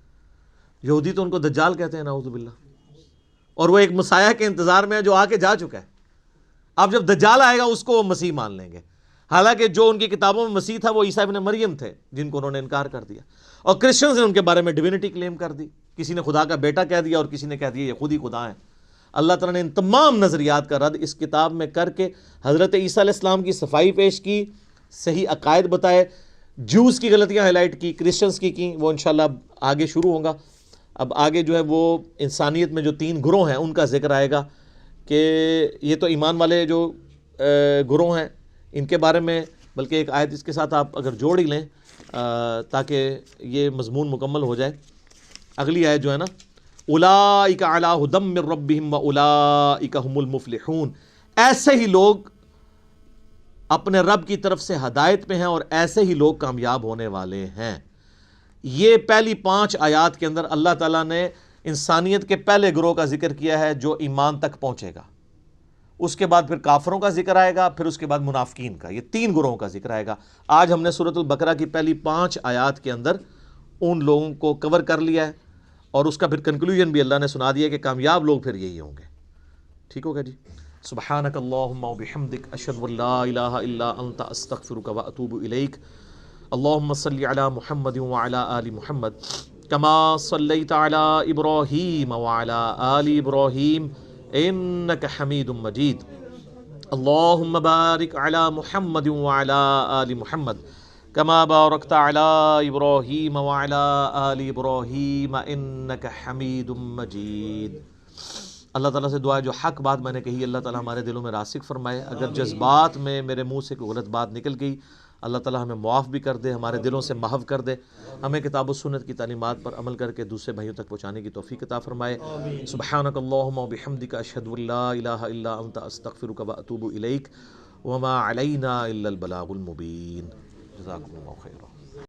یہودی تو ان کو دجال کہتے ہیں نعوذ باللہ، اور وہ ایک مسیح کے انتظار میں ہے جو آ کے جا چکا ہے. اب جب دجال آئے گا اس کو وہ مسیح مان لیں گے، حالانکہ جو ان کی کتابوں میں مسیح تھا وہ عیسیٰ ابن مریم تھے جن کو انہوں نے انکار کر دیا. اور کرسچنز نے ان کے بارے میں ڈیوینٹی کلیم کر دی، کسی نے خدا کا بیٹا کہہ دیا اور کسی نے کہہ دیا یہ خود ہی خدا ہیں. اللہ تعالیٰ نے ان تمام نظریات کا رد اس کتاب میں کر کے حضرت عیسیٰ علیہ السلام کی صفائی پیش کی، صحیح عقائد بتائے، جوز کی غلطیاں ہائی لائٹ کی، کرسچنز کی وہ انشاءاللہ آگے شروع ہوں گا. اب آگے جو ہے وہ انسانیت میں جو 3 گروہ ہیں ان کا ذکر آئے گا، کہ یہ تو ایمان والے جو گروہ ہیں ان کے بارے میں، بلکہ ایک آیت اس کے ساتھ آپ اگر جوڑ ہی لیں تاکہ یہ مضمون مکمل ہو جائے. اگلی آیت جو ہے نا اولئک علی ھدی من ربہم واولئک ھم المفلحون، ایسے ہی لوگ اپنے رب کی طرف سے ہدایت پہ ہیں اور ایسے ہی لوگ کامیاب ہونے والے ہیں. یہ پہلی 5 آیات کے اندر اللہ تعالیٰ نے انسانیت کے پہلے گروہ کا ذکر کیا ہے جو ایمان تک پہنچے گا. اس کے بعد پھر کافروں کا ذکر آئے گا، پھر اس کے بعد منافقین کا. یہ 3 گروہوں کا ذکر آئے گا. آج ہم نے سورۃ البقرہ کی پہلی 5 آیات کے اندر ان لوگوں کو کور کر لیا ہے، اور اس کا پھر کنکلوژن بھی اللہ نے سنا دیا کہ کامیاب لوگ پھر یہی ہوں گے. ٹھیک ہوگا جی. سبحانک اللہم وبحمدک اشہد ان لا الہ الا انت استغفرک واتوب الیک. اللہم صلی علی محمد وعلی آل محمد کما صلیت علی ابراہیم وعلی آل ابراہیم انک حمید مجید. اللہم بارک علی محمد وعلی آل محمد کما بارکت علی ابراہیم وعلی آل ابراہیم انک حمید مجید. اللہ تعالیٰ سے دعا ہے جو حق بات میں نے کہی اللہ تعالیٰ ہمارے دلوں میں راسخ فرمائے. اگر جذبات میں میرے منہ سے کوئی غلط بات نکل گئی اللہ تعالیٰ ہمیں معاف بھی کر دے، ہمارے دلوں سے محو کر دے، ہمیں کتاب و سنت کی تعلیمات پر عمل کر کے دوسرے بھائیوں تک پہنچانے کی توفیق عطا فرمائے. سبحانک اللہم وبحمدک اشہد ان لا الہ الا انت استغفرک واتوب الیک وما علینا الا البلاغ المبین. جزاکم اللہ خیرا.